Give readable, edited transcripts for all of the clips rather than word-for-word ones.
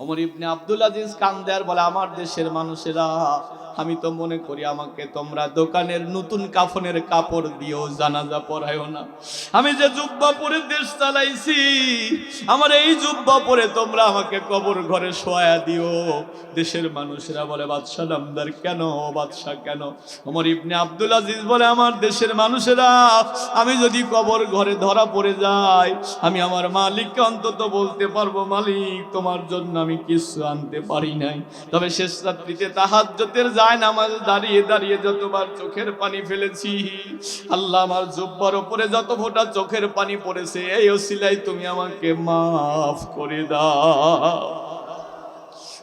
ওমর ইবনে আব্দুল আজিজ কান্দে আর বলে, আমার দেশের মানুষেরা, আমি তো মনে করি আমাকে তোমরা দোকানের নতুন কাফনের কাপড় দিও, জানাজা পড়ায়ও না। আমি যে জুব্বা পরে দেশ চালাইছি, আমার এই জুব্বা পরে তোমরা আমাকে কবর ঘরে শোয়া দিও। দেশের মানুষেরা বলে, বাদশাহ নামদার কেন, বাদশাহ কেন? ওমর ইবনে আব্দুল আজিজ বলে, আমার দেশের মানুষেরা, আমি যদি কবর ঘরে ধরা পড়ে যাই, আমি আমার মালিককে অন্তত বলতে পারবো, মালিক তোমার জন্য আমি কিছু আনতে পারি নাই, তবে শেষ রাত্রিতে তাহাজ্জুদের যায় নামাজ দাঁড়িয়ে দাঁড়িয়ে যতবার চোখের পানি ফেলেছি, আল্লাহ আমার জুব্বার উপরে যত ফোঁটা চোখের পানি পড়েছে, এই ওসিলায় তুমি আমাকে মাফ করে দাও।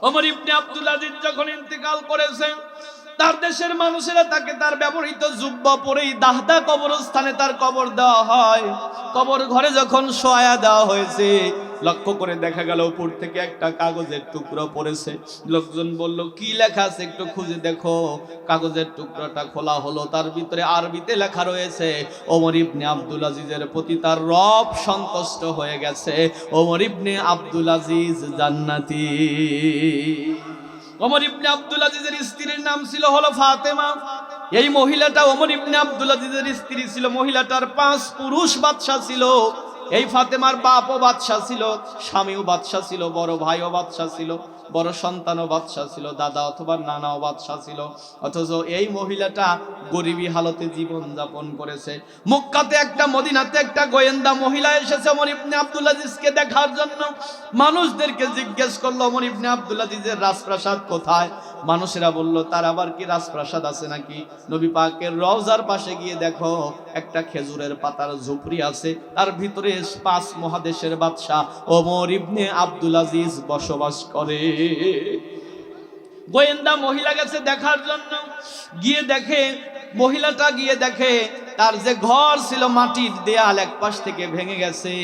ওমর ইবনে আব্দুল আজিজ যখন ইন্তেকাল করেছে, তার দেশের মানুষেরা তাকে তার ব্যবহৃত জুব্বা পরেই দাহদা কবরস্থানে তার কবর দেওয়া হয়। কবর ঘরে যখন শোয়া দেওয়া হয়েছে, লক্ষ্য করে দেখা গেল উপর থেকে একটা কাগজের টুকরো পড়েছে। লোকজন বলল, কি লেখা আছে একটু খুঁজে দেখো। কাগজের টুকরোটা খোলা হলো, তার ভিতরে আরবিতে লেখা রয়েছে, ওমর ইবনে আব্দুল আজিজের প্রতি তার রব সন্তুষ্ট হয়ে গেছে, ওমর ইবনে আব্দুল আজিজ জান্নাতি। ওমর ইবনে আব্দুল আজিজের স্ত্রীর নাম ছিল হলো ফাতেমা। এই মহিলাটা ওমর ইবনে আব্দুল আজিজের স্ত্রী ছিল। মহিলাটার 5 পুরুষ বাদশা ছিল। এই ফাতেমার বাপও বাদশা ছিল, স্বামীও বাদশা ছিল, বড় ভাইও বাদশা ছিল, বড় সন্তানও বাদশা ছিল, দাদা অথবা নানাও বাদশা ছিল। অথচ এই মহিলাটা গরিবী হালতে জীবন যাপন করেছে। মক্কাতে একটা, মদিনাতে একটা গোয়েন্দা মহিলা এসেছে ওমর ইবনে আব্দুল আজিজকে দেখার জন্য। মানুষদেরকে জিজ্ঞেস করলো, ওমর ইবনে আব্দুল আজিজের রাজপ্রাসাদ কোথায়? মানুষেরা বলল, তার আবার কি রাজপ্রাসাদ আছে নাকি? নবী পাকের রওজার পাশে গিয়ে দেখো, একটা খেজুরের পাতার ঝুপড়ি আছে, তার ভিতরে 5 মহাদেশের বাদশা ওমর ইবনে আব্দুল আজিজ বসবাস করে। গোয়েন্দা মহিলা গেছে দেখার জন্য, গিয়ে দেখে, মহিলাটা গিয়ে দেখে তার যে ঘর ছিল মাটির দেয়াল এক পাশ থেকে ভেঙে গেছে,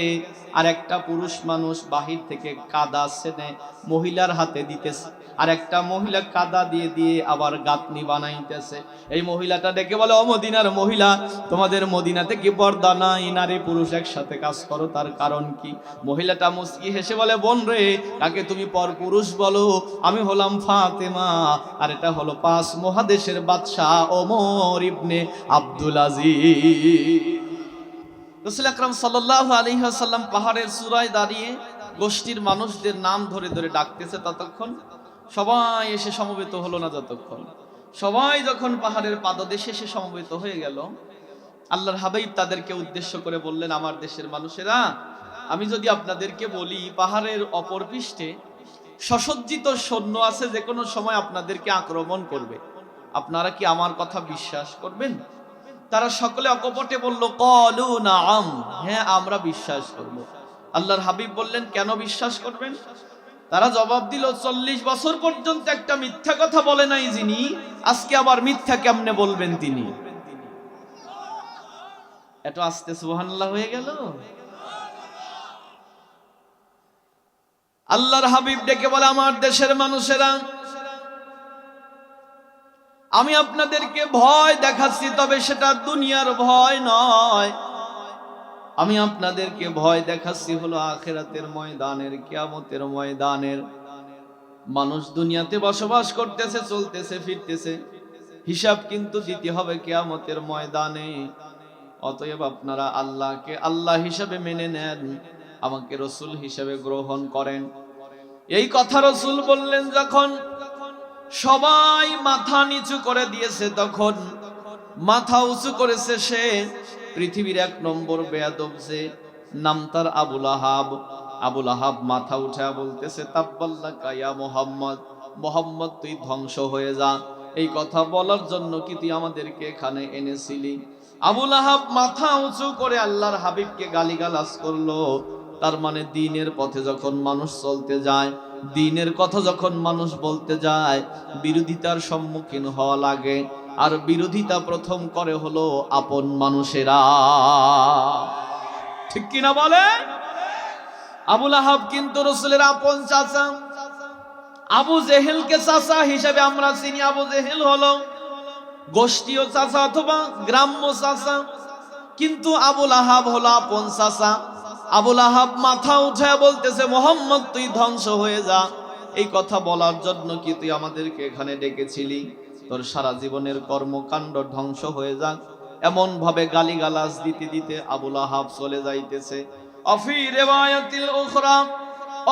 আর একটা পুরুষ মানুষ বাহির থেকে কাদা সেনে মহিলার হাতে দিতেছে, আর একটা মহিলা কাদা দিয়ে দিয়ে আবার গাঁথনি বানাইতেছে। এই মহিলাটা ডেকে বলে, ও মদিনার মহিলা, তোমাদের মদিনাতে কি পর্দা নাই? নারী পুরুষ একসাথে কাজ করো, তার কারণ কি? মহিলাটা মুস্কি হেসে বলে, বোন রে, কাকে তুমি পর পুরুষ বলো? আমি হলাম ফাতেমা, আর এটা হলো 5 মহাদেশের বাদশাহ ওমর ইবনে আব্দুল আজিজ। রাসূল আকরাম সাল্লাল্লাহু আলাইহি ওয়াসাল্লাম পাহাড়ের চূড়ায় দাঁড়িয়ে গোষ্ঠীর মানুষদের নাম ধরে ধরে ডাকতেছে। ততক্ষণ সবাই এসে সমবেত হলো না। যতক্ষণ সবাই যখন পাহাড়ের পাদদেশে এসে সমবেত হয়ে গেল, আল্লাহর হাবিব তাদেরকে উদ্দেশ্য করে বললেন, আমার দেশের মানুষেরা, আমি যদি আপনাদেরকে বলি পাহাড়ের অপর পৃষ্ঠে সসজ্জিত সৈন্য আছে, যে কোনো সময় আপনাদেরকে আক্রমণ করবে, আপনারা কি আমার কথা বিশ্বাস করবেন? তারা সকলে অকপটে বলল, ক্বালু নাআম, হ্যাঁ আমরা বিশ্বাস করব। আল্লাহর হাবিব বললেন, কেন বিশ্বাস করবেন? তারা জবাব দিল, 40 বছর পর্যন্ত একটা মিথ্যা কথা বলে নাই যিনি, আজকে আবার মিথ্যা কেমনে বলবেন তিনি? এত আস্তে সুবহানাল্লাহ হয়ে গেল। আল্লাহর হাবিব ডেকে বলে, আমার দেশের মানুষেরা, আমি আপনাদেরকে ভয় দেখাচ্ছি, তবে সেটা দুনিয়ার ভয় নয়। আমি আপনাদেরকে ভয় দেখাচ্ছি হলো আখিরাতের ময়দানের, কিয়ামতের ময়দানের। মানুষ দুনিয়াতে বসবাস করতেছে, চলতেছে, ফিরতেছে, হিসাব কিন্তু দিতে হবে কিয়ামতের ময়দানে। অতএব আপনারা আল্লাহকে আল্লাহ হিসাবে মেনে নেন, আমাকে রাসূল হিসাবে গ্রহণ করেন। এই কথা রাসূল বললেন যখন সবাই মাথা নিচু করে দিয়েছে, তখন মাথা উঁচু করেছে সে পৃথিবীর 1 নম্বর বেয়াদব, যে নাম তার আবুল আহাব। আবুল আহাব মাথা উঠা বলতেছে, তাব্বাল্লাকা ইয়া মুহাম্মদ, মুহাম্মদ তুই ধ্বংস হয়ে যা। এই কথা বলার জন্য কি তুই আমাদেরকে এখানে এনেছিলি? আবুল আহাব মাথা উঁচু করে আল্লাহর হাবিবকে গালিগালাজ করলো। তার মানে দ্বীনের পথে যখন মানুষ চলতে যায়, দ্বীনের কথা যখন মানুষ বলতে যায়, বিরোধিতার সম্মুখীন হওয়া লাগে। আর বিরোধিতা প্রথম করে হলো আপন মানুষেরা, ঠিক কিনা বলে? আবুল আহাব কিন্তু রাসূলের আপন চাচা। আবু জেহেলকে চাচা হিসেবে আমরা চিনি। আবু জেহেল হলো গোষ্ঠীয় চাচা অথবা গ্রাম্য চাচা, কিন্তু আবুল আহাব হলো আপন চাচা। আবুল আহাব মাথা উঠে বলতেছে, মুহাম্মদ তুই ধ্বংস হয়ে যা। এই কথা বলার জন্য কি তুই আমাদেরকে এখানে ডেকেছিলি? তোর সারা জীবনের কর্মকাণ্ড ধ্বংস হয়ে যাক, এমন ভাবে গালিগালাজ দিতে দিতে আবুল আহাব চলে যাইতেছে। অফি রিওয়ায়াতিল উখরা,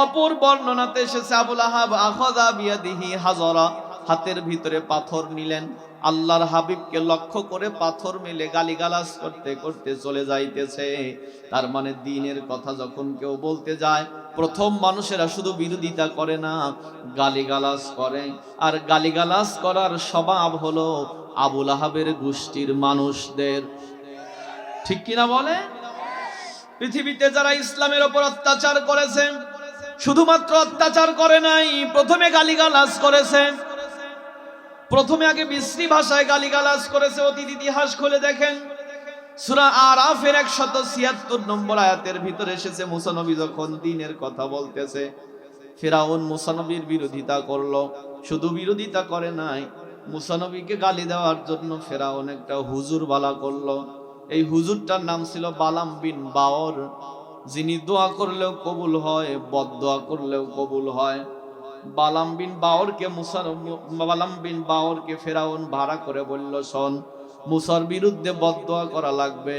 অপর বর্ণনাতে এসেছে আবুল আহাব আখাযা বিয়াদিহি হাজারা, হাতের ভিতরে পাথর নিলেন, আল্লাহর হাবিবকে লক্ষ্য করে পাথর মেলে গালিগালাজ করতে করতে চলে যাইতেছে। তার মানে দ্বীনের কথা যখন কেউ বলতে যায়, প্রথম মানুষেরা শুধু বিরোধিতা করে না, গালিগালাজ করে। আর গালিগালাজ করার স্বভাব হলো আবুল আহাবের গোষ্ঠীর মানুষদের। ঠিক কিনা বলে? পৃথিবীতে যারা ইসলামের উপর অত্যাচার করেছে, শুধুমাত্র অত্যাচার করে নাই, প্রথমে গালিগালাজ করেছে। প্রথমে আগে বিশ্রী ভাষায় গালিগালাজ করেছে। অতীত ইতিহাস খুলে দেখেন, সূরা আরাফের 176 নম্বর আয়াতের ভিতরে এসেছে, মুসা নবী যখন দ্বীনের কথা বলতেছে, ফিরাউন মুসা নবীর বিরোধিতা করলো। শুধু বিরোধিতা করে নাই, মুসা নবীকে গালি দেওয়ার জন্য ফিরাউন একটা হুজুর বালা করলো। এই হুজুরটার নাম ছিল বালাম বিন বাওর, যিনি দোয়া করলেও কবুল হয়, বদদোয়া করলেও কবুল হয়। বালাম বিন বাওরকে ফেরাউন ভাড়া করে বলল, শোন, মুসার বিরুদ্ধে বদদোয়া করা লাগবে।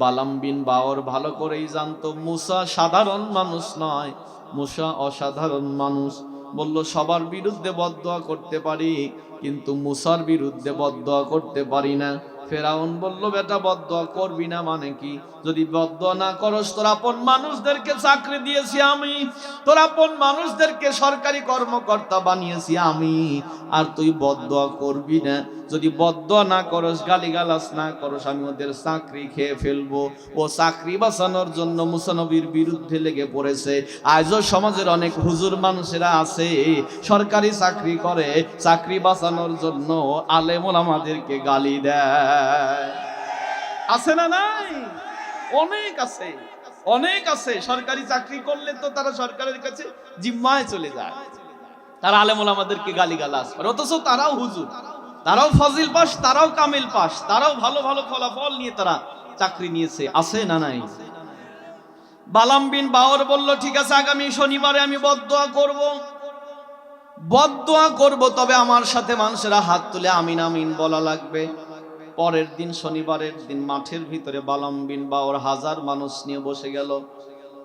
বালাম বিন বাওর ভালো করেই জানতো মুসা সাধারণ মানুষ নয়, মুসা অসাধারণ মানুষ। বলল, সবার বিরুদ্ধে বদদোয়া করতে পারি, কিন্তু মুসার বিরুদ্ধে বদদোয়া করতে পারি না। ফেরাউন বলল, বেটা বদদোয়া করবি না মানে কি? যদি বদদোয়া না করস, তোর আপন মানুষদেরকে চাকরি দিয়েছি আমি, তোর আপন মানুষদেরকে সরকারি কর্মকর্তা বানিয়েছি আমি, আর তুই বদদোয়া করবি না? যদি বদদোয়া না করস, গালিগালাজ না করস, আমি ওদের চাকরি খেয়ে ফেলবো। ও চাকরি বাঁচানোর জন্য মুসা নবীর বিরুদ্ধে লেগে পড়েছে। আজও সমাজের অনেক হুজুর মানুষেরা আছে, সরকারি চাকরি করে, চাকরি বাঁচানোর জন্য আলেম ওলামাদেরকে গালি দেয়। আছে না নাই? অনেক আছে, অনেক আছে। সরকারি চাকরি করলে তো তারা সরকারের কাছে জিম্মায় চলে যায়, তারা আলেম ওলামাদেরকে গালিগালাজ করে, অথচ তারাও হুজুর, তারাও ফাজিল পাস, তারাও কামিল পাস, তারাও ভালো ভালো ফলাফল নিয়ে তারা চাকরি নিয়েছে। আছে না নাই? বালাম বিন বাওর বলল, ঠিক আছে, আগামী শনিবারে আমি বদদোয়া করব, বদদোয়া করব, তবে আমার সাথে মানুষেরা হাত তুলে আমিন আমিন বলা লাগবে। পরের দিন শনিবারের দিন মাঠের ভিতরে বালাম বিন বাওর 1000 মানুষ নিয়ে বসে গেল।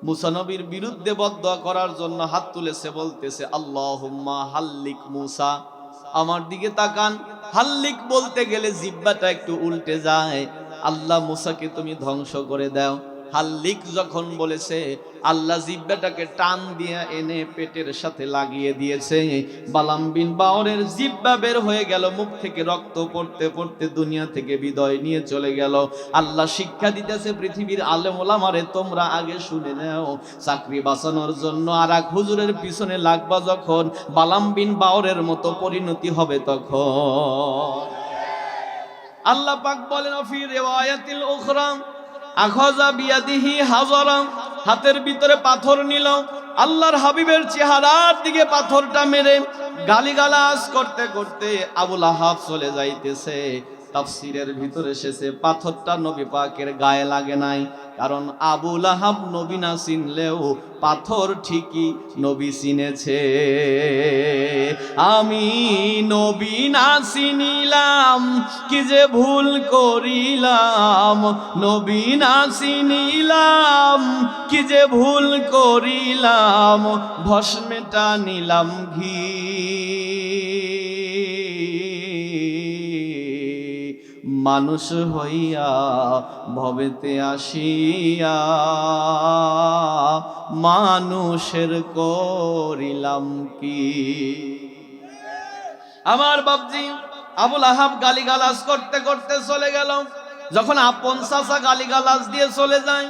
মুসা নবীর বিরুদ্ধে বদদোয়া করার জন্য হাত তুলেছে, বলতেছে, আল্লাহুম্মা হাল্লিক মুসা। আমার দিকে তাকান, হাল্লিক বলতে গেলে জিহ্বাটা একটু উল্টে যায়, আল্লাহ মুসাকে তুমি ধ্বংস করে দাও। হাল্লিক যখন বলেছে, আল্লাহ জিহ্বাটাকে টান দিয়ে এনে পেটের সাথে লাগিয়ে দিয়েছে। বালাম বিন বাওরের জিহ্বা বের হয়ে গেল, মুখ থেকে রক্ত পড়তে পড়তে দুনিয়া থেকে বিদায় নিয়ে চলে গেল। আল্লাহ শিক্ষা দিতেছে পৃথিবীর আলেম ওলামারে, তোমরা আগে শুনে নাও, চাকরি বাঁচানোর জন্য আর এক হুজুরের পিছনে লাগবা যখন, বালাম বিন বাওরের মতো পরিণতি হবে তখন। আল্লাহ পাক বলেন, ফি রিওয়ায়াতিল উখরা আখাযা বিয়াদিহি হাজারা, হাতের ভিতরে পাথর নিল, আল্লাহর হাবিবের চেহারার দিকে পাথরটা মেরে গালিগালাজ করতে করতে আবুল আহাব চলে যাইতেছে। তাফসীরের ভিতরে এসেছে, পাথরটা নবী পাকের গায়ে লাগে নাই, কারণ আবুল আহাব নবী না চিনলেও পাথর ঠিকই নবী চিনেছে। আমি নবী না চিনিলাম, কি যে ভুল করিলাম, নবী না চিনিলাম, কি যে ভুল করিলাম, ভস্মেটা নিলাম ঘি, মানুষ হইয়া ভবেতে আসিয়া মানুষের করিলাম কি। আমার বাপজি আবুল আহাব গালিগালাজ করতে করতে চলে গেল। যখন আপন চাচা গালিগালাজ দিয়ে চলে যায়,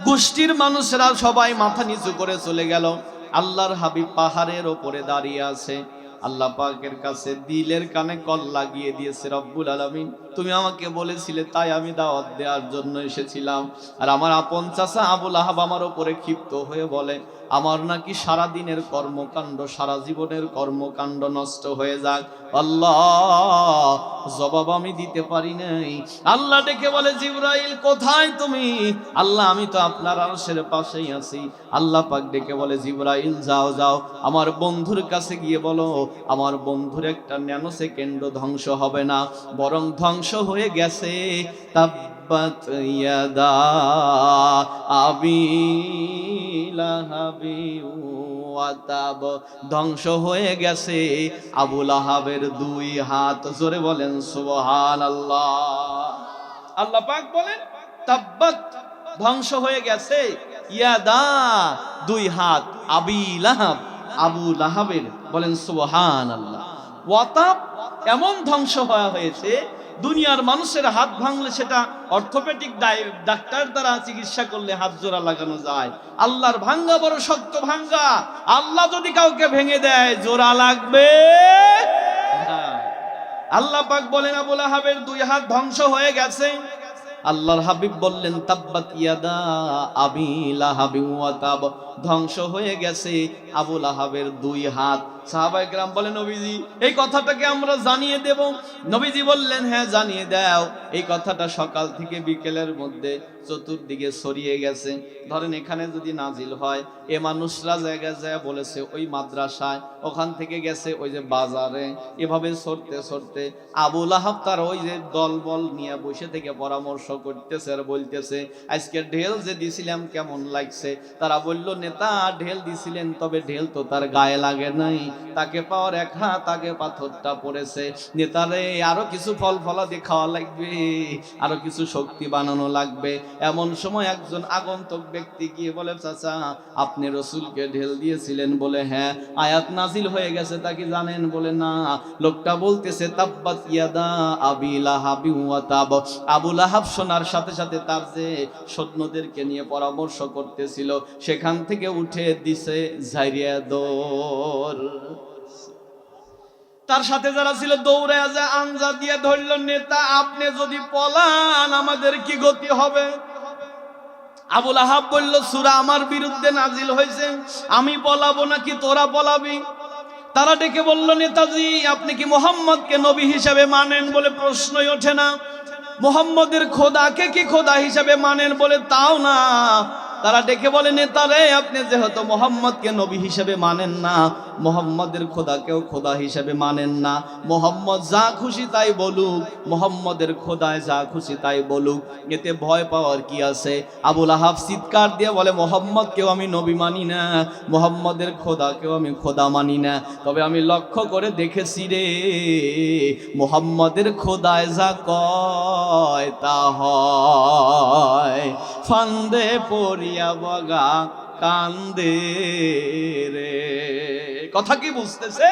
গোষ্ঠীর মানুষেরা সবাই মাথা নিচু করে চলে গেল। আল্লাহর হাবিব পাহাড়ের ওপরে দাঁড়িয়ে আছে, আল্লাহ পাকের কাছে দিলের কানে কল লাগিয়ে দিয়েছে, রব্বুল আলামিন তুমি আমাকে বলেছিলে, তাই আমি দাওয়াত দেওয়ার জন্য এসেছিলাম। আর আমার আপন চাচা আবুল আহাব আমার উপরে ক্ষিপ্ত হয়ে বলে, আমার নাকি সারা দিনের কর্মকাণ্ড, সারা জীবনের কর্মকাণ্ড নষ্ট হয়ে যাক। আল্লাহ, জবাব আমি দিতে পারি নাই। আল্লাহ ডেকে বলে, জিবরাইল কোথায় তুমি? আল্লাহ, আমি তো আপনার আরশের পাশেই আছি। আল্লাহ পাক ডেকে বলে, জিবরাইল যাও যাও, আমার বন্ধুর কাছে গিয়ে বলো, আমার বন্ধুর একটা ন্যানো সেকেন্ডও ধ্বংস হবে না, বরং ধ্বংস হয়ে গেছে। তাব্বাত ইয়াদা আবি লাহাবি ওয়া তাব, ধ্বংস হয়ে গেছে আবুল আহাবের দুই হাত। জোরে বলেন সুবহানাল্লাহ। আল্লাহ পাক বলেন, তাব্বাত, ধ্বংস হয়ে গেছে, ইয়াদা, দুই হাত, আবি লাহাব, আবু লাহাবের। বলেন সুবহানাল্লাহ। ওয়া তাব, এমন ধ্বংস হওয়া হয়েছে, দুনিয়ার মানুষের হাত ভাঙলে সেটা অর্থোপেডিক ডাক্তার দ্বারা চিকিৎসা করলে হাত জোড়া লাগানো যায়। আল্লাহর ভাঙ্গা বড় শক্ত ভাঙ্গা। আল্লাহ যদি কাউকে ভেঙে দেয়, জোড়া লাগবে না। আল্লাহ পাক বলেন, আবু লাহাবের দুই হাত ধ্বংস হয়ে গেছে। আল্লাহর হাবিব বললেন, তাব্বাত ইয়াদা আবি লাহাবি ওয়া তাব, ধ্বংস হয়ে গেছে আবু লাহাবের দুই হাত। সাহাবায়ে কেরাম বলে, নবীজি এই কথাটাকে আমরা জানিয়ে দেব? নবীজি বললেন, হ্যাঁ জানিয়ে দাও। এই কথাটা সকাল থেকে বিকেলের মধ্যে চতুর্দিকে ছড়িয়ে গেছে। ধরেন এখানে যদি নাজিল হয়, এ মানুষরা জায়গায় যায় বলেছে ওই মাদ্রাসায়, ওখান থেকে গেছে ওই যে বাজারে, এভাবে ছড়তে ছড়তে আবু লাহাব তার ওই যে দলবল নিয়ে বসে থেকে পরামর্শ করতেছে আর বলতেছে, আজকে ঢেল যে দিছিলাম কেমন লাগছে? তারা বলল, নেতা ঢেল দিছিলেন, তবে ঢেল তো তার গায়ে লাগে নাই, তাকে পাওয়ার এক হাত, তাকে পাথরটা পড়েছে। নেতারে আরো কিছু ফল ফলাদি খাওয়া লাগবে, আরো কিছু শক্তি বানানো লাগবে। এমন সময় একজন আগন্তুক ব্যক্তি গিয়ে বলে, চাচা আপনি রসুলকে ঢেল দিয়েছিলেন? বলে হ্যাঁ। আয়াত নাজিল হয়ে গেছে, তা কি জানেন? বলে না। লোকটা বলতেছে, তাব্বাত ইয়াদা আবি লাহাবি ওয়া তাব। আবু লাহাব শোনার সাথে সাথে তার যে সৈন্যদেরকে নিয়ে পরামর্শ করতেছিল, সেখান থেকে উঠে দিছে ঝাইরিয়া দৌড়। তার সাথে যারা ছিল দৌড়ে যায়, আঞ্জা দিয়ে ধরল, নেতা আপনি যদি পলান আমাদের কি গতি হবে? আবু লাহাব বলল, সূরা আমার বিরুদ্ধে নাজিল হয়েছে, আমি পলাবো নাকি তোরা পলাবি? তারা ডেকে বলল, নেতাজি আপনি কি মুহাম্মদকে নবী হিসেবে মানেন? বলে প্রশ্নই ওঠে না। মুহাম্মদের খোদাকে কি খোদা হিসেবে মানেন? বলে তাও না। তারা ডেকে বলে, নেতারে আপনি যেহেতু মুহাম্মদকে নবী হিসেবে মানেন না, মুহাম্মদের খোদাকেও খোদা হিসেবে মানেন না, মুহাম্মদ যা খুশি তাই বলুক, মুহাম্মদের খোদায় যা খুশি তাই বলুক, এতে ভয় পাওয়ার কি আছে? আবু লাহাব চিৎকার দিয়ে বলে, মুহাম্মদকেও আমি নবী মানি না, মুহাম্মদের খোদাকেও আমি খোদা মানি না, তবে আমি লক্ষ্য করে দেখেছি রে, মুহাম্মদের খোদায় যা কয় তা হয়। ফান্দে পড়িয়া বগা কান্দে রে। কথা কি বুঝতেছে?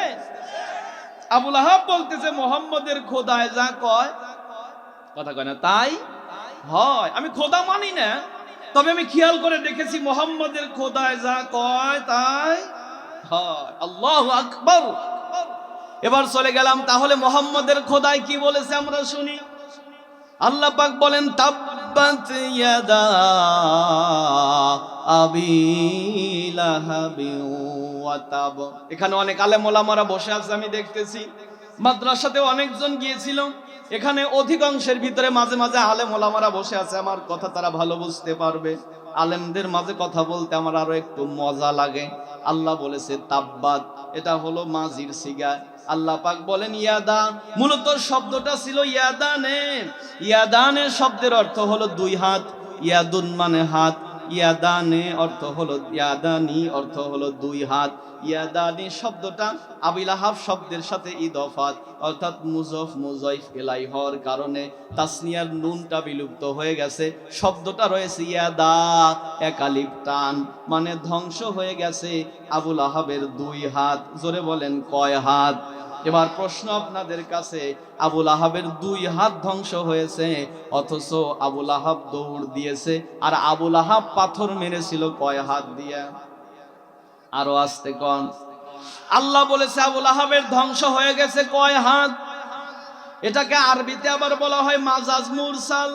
আবু লাহাব বলতেছে, মুহাম্মদের খোদায় যা কয়, কথা কয় না তাই হয়। আমি খোদা মানি না, তবে আমি খেয়াল করে দেখেছি মুহাম্মদের খোদায় যা কয় তাই হয়। আল্লাহু আকবার। এবার চলে গেলাম, তাহলে মুহাম্মদের খোদায় কি বলেছে আমরা শুনি। আল্লাহ পাক বলেন, তাব্বাত ইয়াদা আবি লাহাবি ওয়া তাব। এখানে অনেক আলেম ওলামারা বসে আছে, আমি দেখতেছি। মাদ্রাসাতে অনেকজন গিয়েছিল, এখানে অধিকাংশের ভিতরে মাঝে মাঝে আলেম ওলামারা বসে আছে। আমার কথা তারা ভালো বুঝতে পারবে। আলেমদের মাঝে কথা বলতে আমার আরো একটু মজা লাগে। আল্লাহ বলেছে তাব্বাত, এটা হলো মাজির সিগা। আল্লাহ পাক বলেন ইয়াদা, মূলত শব্দটা ছিল ইয়াদানে। ইয়াদানে শব্দের অর্থ হলো দুই হাত, ইয়াদুন মানে হাত, ইয়াদানে অর্থ হলো, ইয়াদানি অর্থ হলো দুই হাত। ইয়াদানি শব্দটা আবু লাহাব শব্দের সাথে ইদফাত, অর্থাৎ মুজফ মুজাইফ ইলাই হওয়ার কারণে তাসনিয়ার নুনটা বিলুপ্ত হয়ে গেছে। শব্দটা রয়েছে ইয়াদা, একালিফ টান, মানে ধ্বংস হয়ে গেছে আবু লাহাবের দুই হাত। জোরে বলেন কয় হাত? এবার প্রশ্ন আপনাদের কাছে, আবু লাহাবের দুই হাত ধ্বংস হয়েছে, অথচ আবু লাহাব দৌড় দিয়েছে, আর আবু লাহাব পাথর মেরেছিল কয় হাত দিয়ে? আরো আস্তে কন। আল্লাহ বলেছে আবু লাহাবের ধ্বংস হয়ে গেছে কয় হাত? এটাকে আরবিতে আবার বলা হয় মাজাজ মুরসাল,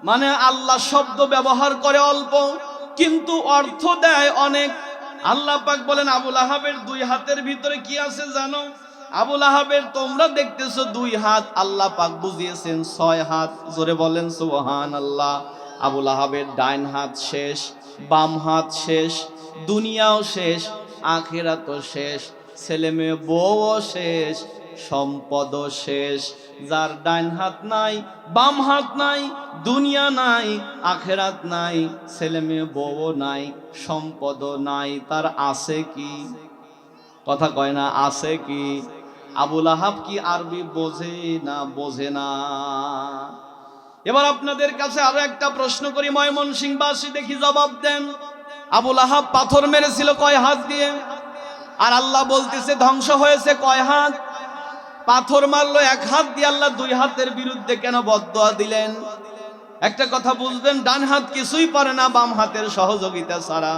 মানে আল্লাহ শব্দ ব্যবহার করে অল্প কিন্তু অর্থ দেয় অনেক। আল্লাহ পাক বলেন আবুল আহাবের দুই হাতের ভিতরে কি আছে জানো? আবুল আহাবের তোমরা দেখতেছো দুই হাত, আল্লাহ পাক বুঝিয়েছেন 6 হাত। জোরে বলেন সুবহানাল্লাহ। আবুল আহাবের ডাইন হাত শেষ, বাম হাত শেষ, দুনিয়াও শেষ, আখিরাতও শেষ, ছেলে মেয়ে বউও শেষ, সম্পদও শেষ। যার ডাইন হাত নাই, বাম হাত নাই, দুনিয়া নাই, আখিরাত নাই, ছেলে মেয়ে বউও নাই, সম্পদও নাই, তার আছে কি? কথা কয় না, আছে কি? আবুল আহাব কি আরবি বোঝে না? বোঝে না। এবার আপনাদের কাছে আরো একটা প্রশ্ন করি, ময়মনসিংহবাসী, দেখি জবাব দেন। আবুল আহাব পাথর মেরেছিল কয় হাত দিয়ে? আর আল্লাহ বলতেছে ধ্বংস হয়েছে কয় হাত? পাথর মারলো 1 হাত দিয়ে, আল্লাহ 2 হাতের বিরুদ্ধে কেন বদদোয়া দিলেন? একটা কথা বুঝবেন, ডান হাত কিছুই পারে না বাম হাতের সহযোগিতা ছাড়া।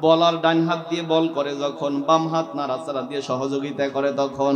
বলার ডান হাত দিয়ে বল করে যখন, বাম হাত নাড়াচাড়া দিয়ে সহযোগিতা করে তখন।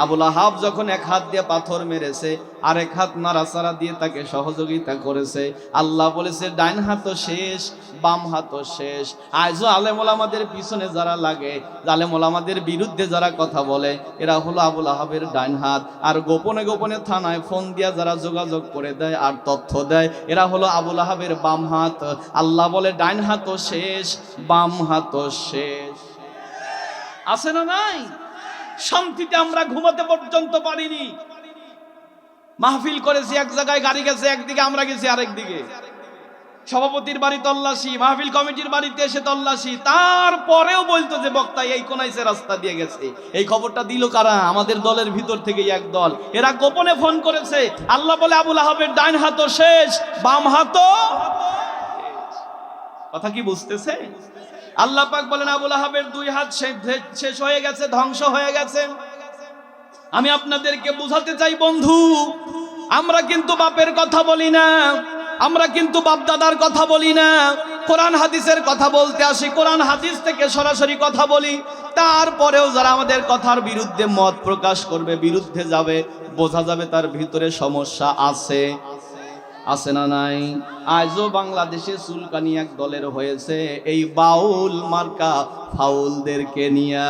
আবুল আহাব যখন 1 হাত দিয়ে পাথর মেরেছে, আর 1 হাত নাড়াচাড়া দিয়ে তাকে সহযোগিতা করেছে, আল্লাহ বলেছে ডান হাতও শেষ, বাম হাতও শেষ। আজও আলেম ওলামাদের পিছনে যারা লাগে, আলেম ওলামাদের বিরুদ্ধে যারা কথা বলে, এরা হলো আবুল আহাবের ডান হাত। আর গোপনে গোপনে থানায় ফোন দিয়া যারা যোগাযোগ করে দেয় আর তথ্য দেয়, এরা হলো আবুল আহাবের বাম হাত। আল্লাহ বলে ডান হাতও শেষ, বাম হাতও শেষ। আছে না নাই? শান্তিতে আমরা ঘুমাতে পর্যন্ত পারিনি। মাহফিল করেছি এক জায়গায়, গাড়ি গেছে একদিকে, আমরা গেছি আরেক দিকে। সভাপতির বাড়ি তল্লাশি, মাহফিল কমিটির বাড়িতে এসে তল্লাশি, তারপরেও বলতো যে বক্তা এই কোনাইছে রাস্তা দিয়ে গেছে। এই খবরটা দিল কারা? আমাদের দলের ভিতর থেকে এক দল, এরা গোপনে ফোন করেছে। আল্লাহ বলে আবুল আহাবের ডান হাতও শেষ, বাম হাতও। কথা কি বুঝতেছে? আল্লাহ পাক বলেন আবুল আহাবের 2 হাত শেষ হয়ে গেছে, ধ্বংস হয়ে গেছে। আমি আপনাদেরকে বুঝাতে চাই বন্ধু, আমরা কিন্তু বাপের কথা বলি না, আমরা কিন্তু বাপ দাদার কথা বলি না, কোরআন হাদিসের কথা বলতে আসি, কোরআন হাদিস থেকে সরাসরি কথা বলি। তারপরেও যারা আমাদের কথার বিরুদ্ধে মত প্রকাশ করবে, বিরুদ্ধে যাবে, বোঝা যাবে তার ভিতরে সমস্যা আছে। আছে না নাই? আজও বাংলাদেশে চুলকানি এক দলের হয়েছে, এই বাউল মার্কা ফাউলদেরকে নিয়ে।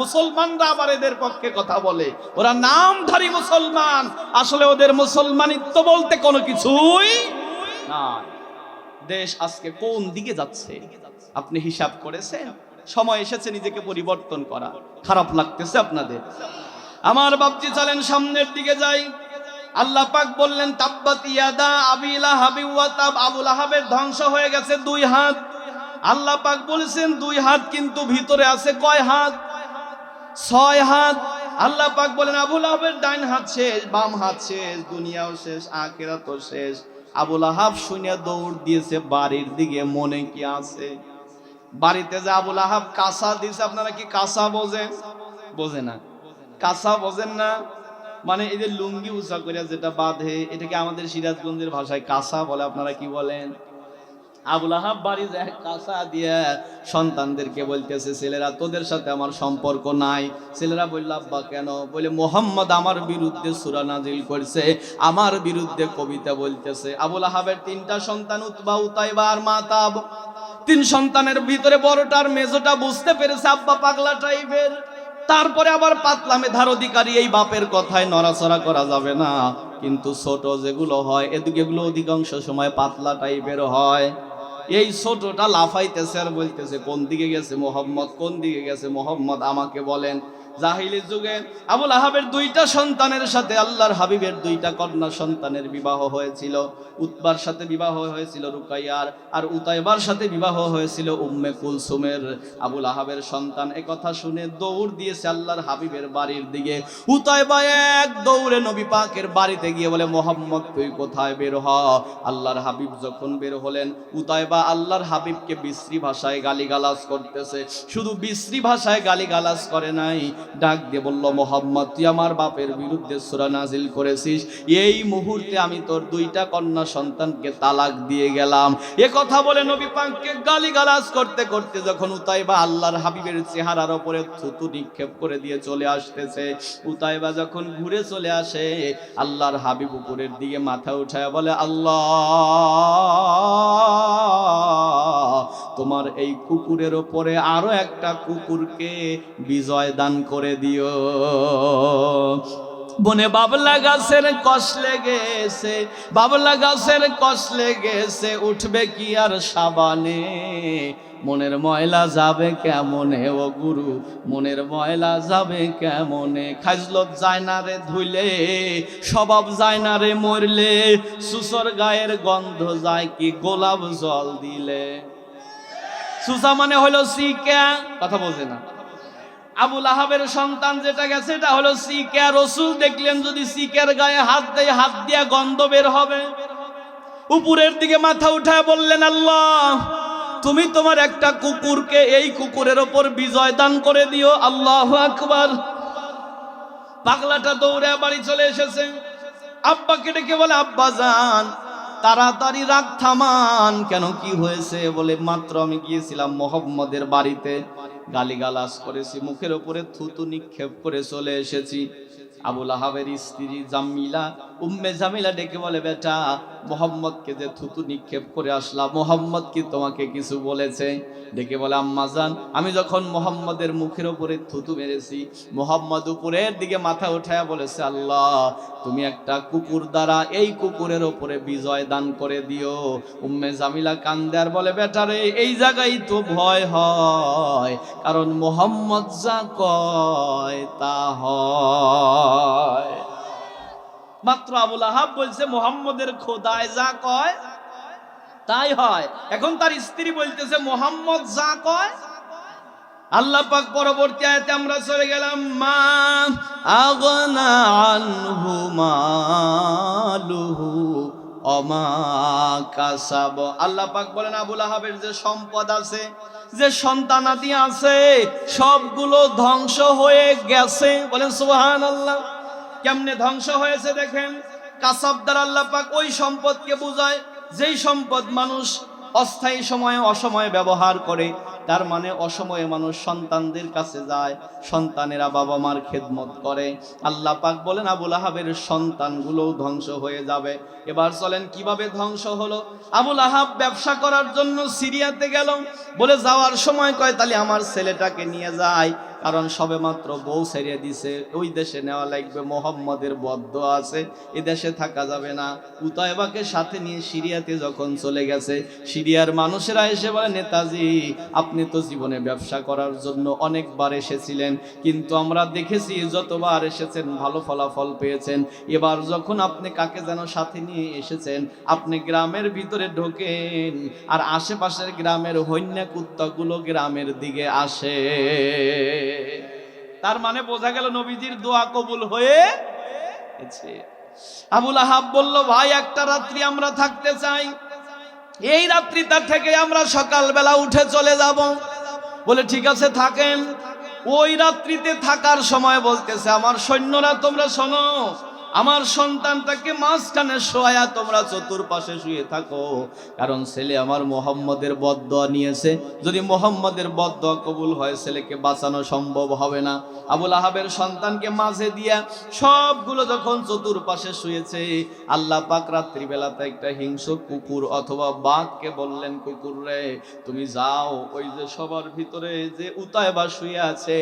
মুসলমানরা আবার এদের পক্ষে কথা বলে, ওরা নামধারী মুসলমান, আসলে ওদের মুসলমানিত্ব বলতে কোনো কিছুই না। দেশ আজকে কোন দিকে যাচ্ছে আপনি হিসাব করেছেন? সময় এসেছে নিজেকে পরিবর্তন করা। খারাপ লাগতেছে আপনাদের? আমার বাপজি চলেন সামনের দিকে যাই। আল্লাহ পাক বললেন তাব্বাত ইয়াদা আবি লাহাবি ওয়া তাব, আবুল আহাবের ধ্বংস হয়ে গেছে 2 হাত। আল্লাহ পাক বলেছেন 2 হাত, কিন্তু ভিতরে আছে কয় হাত? 6 হাত। আল্লাহ পাক বলেন আবুল আহাবের ডান হাত শেষ, বাম হাত শেষ, দুনিয়াও শেষ, আখিরাতও শেষ। আবুল আহাব শুনে দৌড় দিয়েছে বাড়ির দিকে। মনে কি আছে? বাড়িতে যে আবুল আহাব কাঁসা দিয়েছে, আপনারা কি কাঁসা বোঝেন? বোঝে না? কাঁসা বোঝেন না? মানে এই যে লুঙ্গি উঁচা করে যেটা বাঁধে, এটাকে আমাদের সিরাজগঞ্জের ভাষায় কাঁসা বলে। আপনারা কি বলেন? আবুল আহাব বাড়ি যায় কাঁসা দিয়ে সন্তানদেরকে বলতেছে, ছেলেরা তোদের সাথে আমার সম্পর্ক নাই। ছেলেরা বলল আব্বা কেন? বলে মোহাম্মদ আমার বিরুদ্ধে সূরা নাজিল করছে, আমার বিরুদ্ধে কবিতা বলতেছে। আবুল আহাবের 3টা সন্তান, উতবা, উতাইবা আর মাতাব। 3 সন্তানের ভিতরে বড়টার মেজোটা বুঝতে পেরেছে আব্বা পাগলা টাইপের। তারপরে আবার পাতলা মেধার অধিকারী, এই বাপের কথায় নড়াচড়া করা যাবে না। কিন্তু ছোট যেগুলো হয়, এগুলো অধিকাংশ সময় পাতলা টাইপের হয়। এই ছোটটা লাফাইতেছে আর বলতেছে কোন দিকে গেছে মোহাম্মদ, কোন দিকে গেছে মোহাম্মদ, আমাকে বলেন। জাহিলি যুগে আবুল আহাবের 2টা সন্তানের সাথে আল্লাহর হাবিবের 2টা কন্যা সন্তানের বিবাহ হয়েছিল। উতবার সাথে বিবাহ হয়েছিল রুকাইয়ার, আর উতাইবার সাথে বিবাহ হয়েছিল উম্মে কুলসুমের। আবুল আহাবের সন্তান একথা শুনে দৌড় দিয়েছে আল্লাহর হাবিবের বাড়ির দিকে। উতাইবা এক দৌড়ে নবী পাকের বাড়িতে গিয়ে বলে মোহাম্মদ তুই কোথায়, বের হ। আল্লাহর হাবিব যখন বের হলেন, উতাইবা আল্লাহর হাবিবকে বিশ্রী ভাষায় গালিগালাজ করতেছে। শুধু বিশ্রী ভাষায় গালিগালাজ করে নাই, ডাক দিয়ে বলল, মুহাম্মদ তুই আমার বাপের বিরুদ্ধে সূরা নাজিল করেছিস, এই মুহূর্তে আমি তোর দুইটা কন্যা সন্তানকে তালাক দিয়ে গেলাম। এ কথা বলে নবী পাককে গালিগালাজ করতে করতে যখন উতাইবা আল্লাহর হাবিবের চেহারার উপরে থুতু নিক্ষেপ করে দিয়ে চলে আসতেছে, উতাইবা যখন ঘুরে চলে আসে, আল্লাহর হাবিব উপরের দিকে মাথা উঠায় বলে, আল্লাহ তোমার এই কুকুরের ওপরে আরো একটা কুকুরকে বিজয় দান করে দিও। বনে বাবলা গাছের কষ লেগেছে, বাবলা গাছের কষ লেগেছে, উঠবে কি আর সাবানে, মনের ময়লা যাবে কেমনে ও গুরু, মনের ময়লা যাবে কেমনে। খাজলত যায় না রে ধুইলে, স্বভাব যায় না রে মরলে, সুসর গায়ের গন্ধ যায় কি গোলাপ জল দিলে। সুসা মানে হলো সিকা, কথা বলছে না। আবুল আহাবের সন্তান যেটা গেছে এটা হলো সিকা। রসুল দেখলেন যদি সিকের গায়ে হাত দেয়, হাত দিয়া গন্ধ বের হবে। উপরের দিকে মাথা উঠায় বললেন, আল্লাহ তুমি তোমার একটা কুকুরকে এই কুকুরের ওপর বিজয় দান করে দিও। আল্লাহু আকবার। পাগলাটা দৌড়ে বাড়ি চলে এসেছে, আব্বাকে ডেকে বলে, আব্বা জান তাড়াতাড়ি রাগ থামান। কেন কি হয়েছে? বলে, মাত্র আমি গিয়েছিলাম মুহাম্মদের বাড়িতে, গালিগালাজ করেছি, মুখের উপরে থুতু নিক্ষেপ করে চলে এসেছি। আবুল আহাবের স্ত্রী জামিলা, উম্মে জামিলা ডেকে বলে, বেটা মুহাম্মদকে যে থুতু নিক্ষেপ করে আসলাম, মুহাম্মদ কি তোমাকে কিছু বলেছে? ডেকে বলে, আম্মা জান আমি যখন মুহাম্মদের মুখের উপরে থুতু মেরেছি, মুহাম্মদ উপরের দিকে মাথা উঠায়া বলেছে, আল্লাহ তুমি একটা কুকুর দ্বারা এই কুকুরের উপরে বিজয় দান করে দিও। উম্মে জামিলা কান্দে আর বলে, বেটারে এই জায়গায় তো ভয় হয়, কারণ মুহাম্মদ যা কয় তা হয়। মাত্র আবুল আহাব বলছে মুহাম্মদের খোদায় যা কয় তাই হয়। এখন তার স্ত্রী বলতেছে মুহাম্মদ যা কয়। আল্লাহ পাক পরবর্তী আয়াতে আমরা চলে গেলাম, মা আগনা আনহু মালুহু ওমা কাসাব। আল্লাহ পাক বলেন, আবুল আহাবের যে সম্পদ আছে, যে সন্তানাদি আছে, সবগুলো ধ্বংস হয়ে গেছে। বলেন সুবহানাল্লাহ। কেমনে ধ্বংস হয়েছে দেখেন। কাসাব দ্বারা আল্লাহ পাক ওই সম্পদকে বোঝায় যেই সম্পদ মানুষ অস্থায়ী সময়ে অসময়ে ব্যবহার করে। তার মানে অসময়ে মানুষ সন্তানদের কাছে যায়, সন্তানেরা বাবা মার খেদমত করে। আল্লাহ পাক বলেন আবুল আহাবের সন্তানগুলোও ধ্বংস হয়ে যাবে। এবার চলেন কিভাবে ধ্বংস হলো। আবুল আহাব ব্যবসা করার জন্য সিরিয়াতে গেল, বলে যাওয়ার সময় কয় তাহলে আমার ছেলেটাকে নিয়ে যায়, কারণ সবে মাত্র বউ ছেড়ে দিছে, ওই দেশে নেওয়া লাগবে, মুহাম্মদের বদদোয়া আছে, এ দেশে থাকা যাবে না। উতাইবাকে সাথে নিয়ে সিরিয়াতে যখন চলে গেছে, সিরিয়ার মানুষেরা এসে বলে, নেতাজি আপনি তো জীবনে ব্যবসা করার জন্য অনেকবার এসেছিলেন, কিন্তু আমরা দেখেছি যতবার এসেছেন ভালো ফলাফল পেয়েছেন। এবার যখন আপনি কাকে যেন সাথে নিয়ে এসেছেন, আপনি গ্রামের ভিতরে ঢোকেন আর আশেপাশের গ্রামের হন্যা কুত্তাগুলো গ্রামের দিকে আসে। তার মানে বোঝা গেল নবীজির দোয়া কবুল হয়ে গেছে। আবুল আহাব বলল, ভাই একটা রাত্রি আমরা থাকতে চাই, এই রাত্রিটা থেকে আমরা সকালবেলা উঠে চলে যাব। বলে ঠিক আছে থাকেন। ওই রাত্রিতে থাকার সময় বলতেছে, আমার সৈন্যরা তোমরা শোনো, আমার সন্তানটাকে মাঝখানে শোয়া তোমরা চতুর্পাশে শুয়ে থাকো, কারণ ছেলে আমার মুহাম্মদের বদদোয়া নিয়েছে, যদি মুহাম্মদের বদদোয়া কবুল হয় ছেলেকে বাঁচানো সম্ভব হবে না। আবুল আহাবের সন্তানকে মাঝে দিয়া সবগুলো যখন চতুর্পাশে শুয়েছে, আল্লাহ পাক রাত্রিবেলাতে একটা হিংস্র কুকুর অথবা বাঘকে বললেন, কুকুর রে তুমি যাও, ওই যে সবার ভিতরে যে উতাইবা শুয়ে আছে,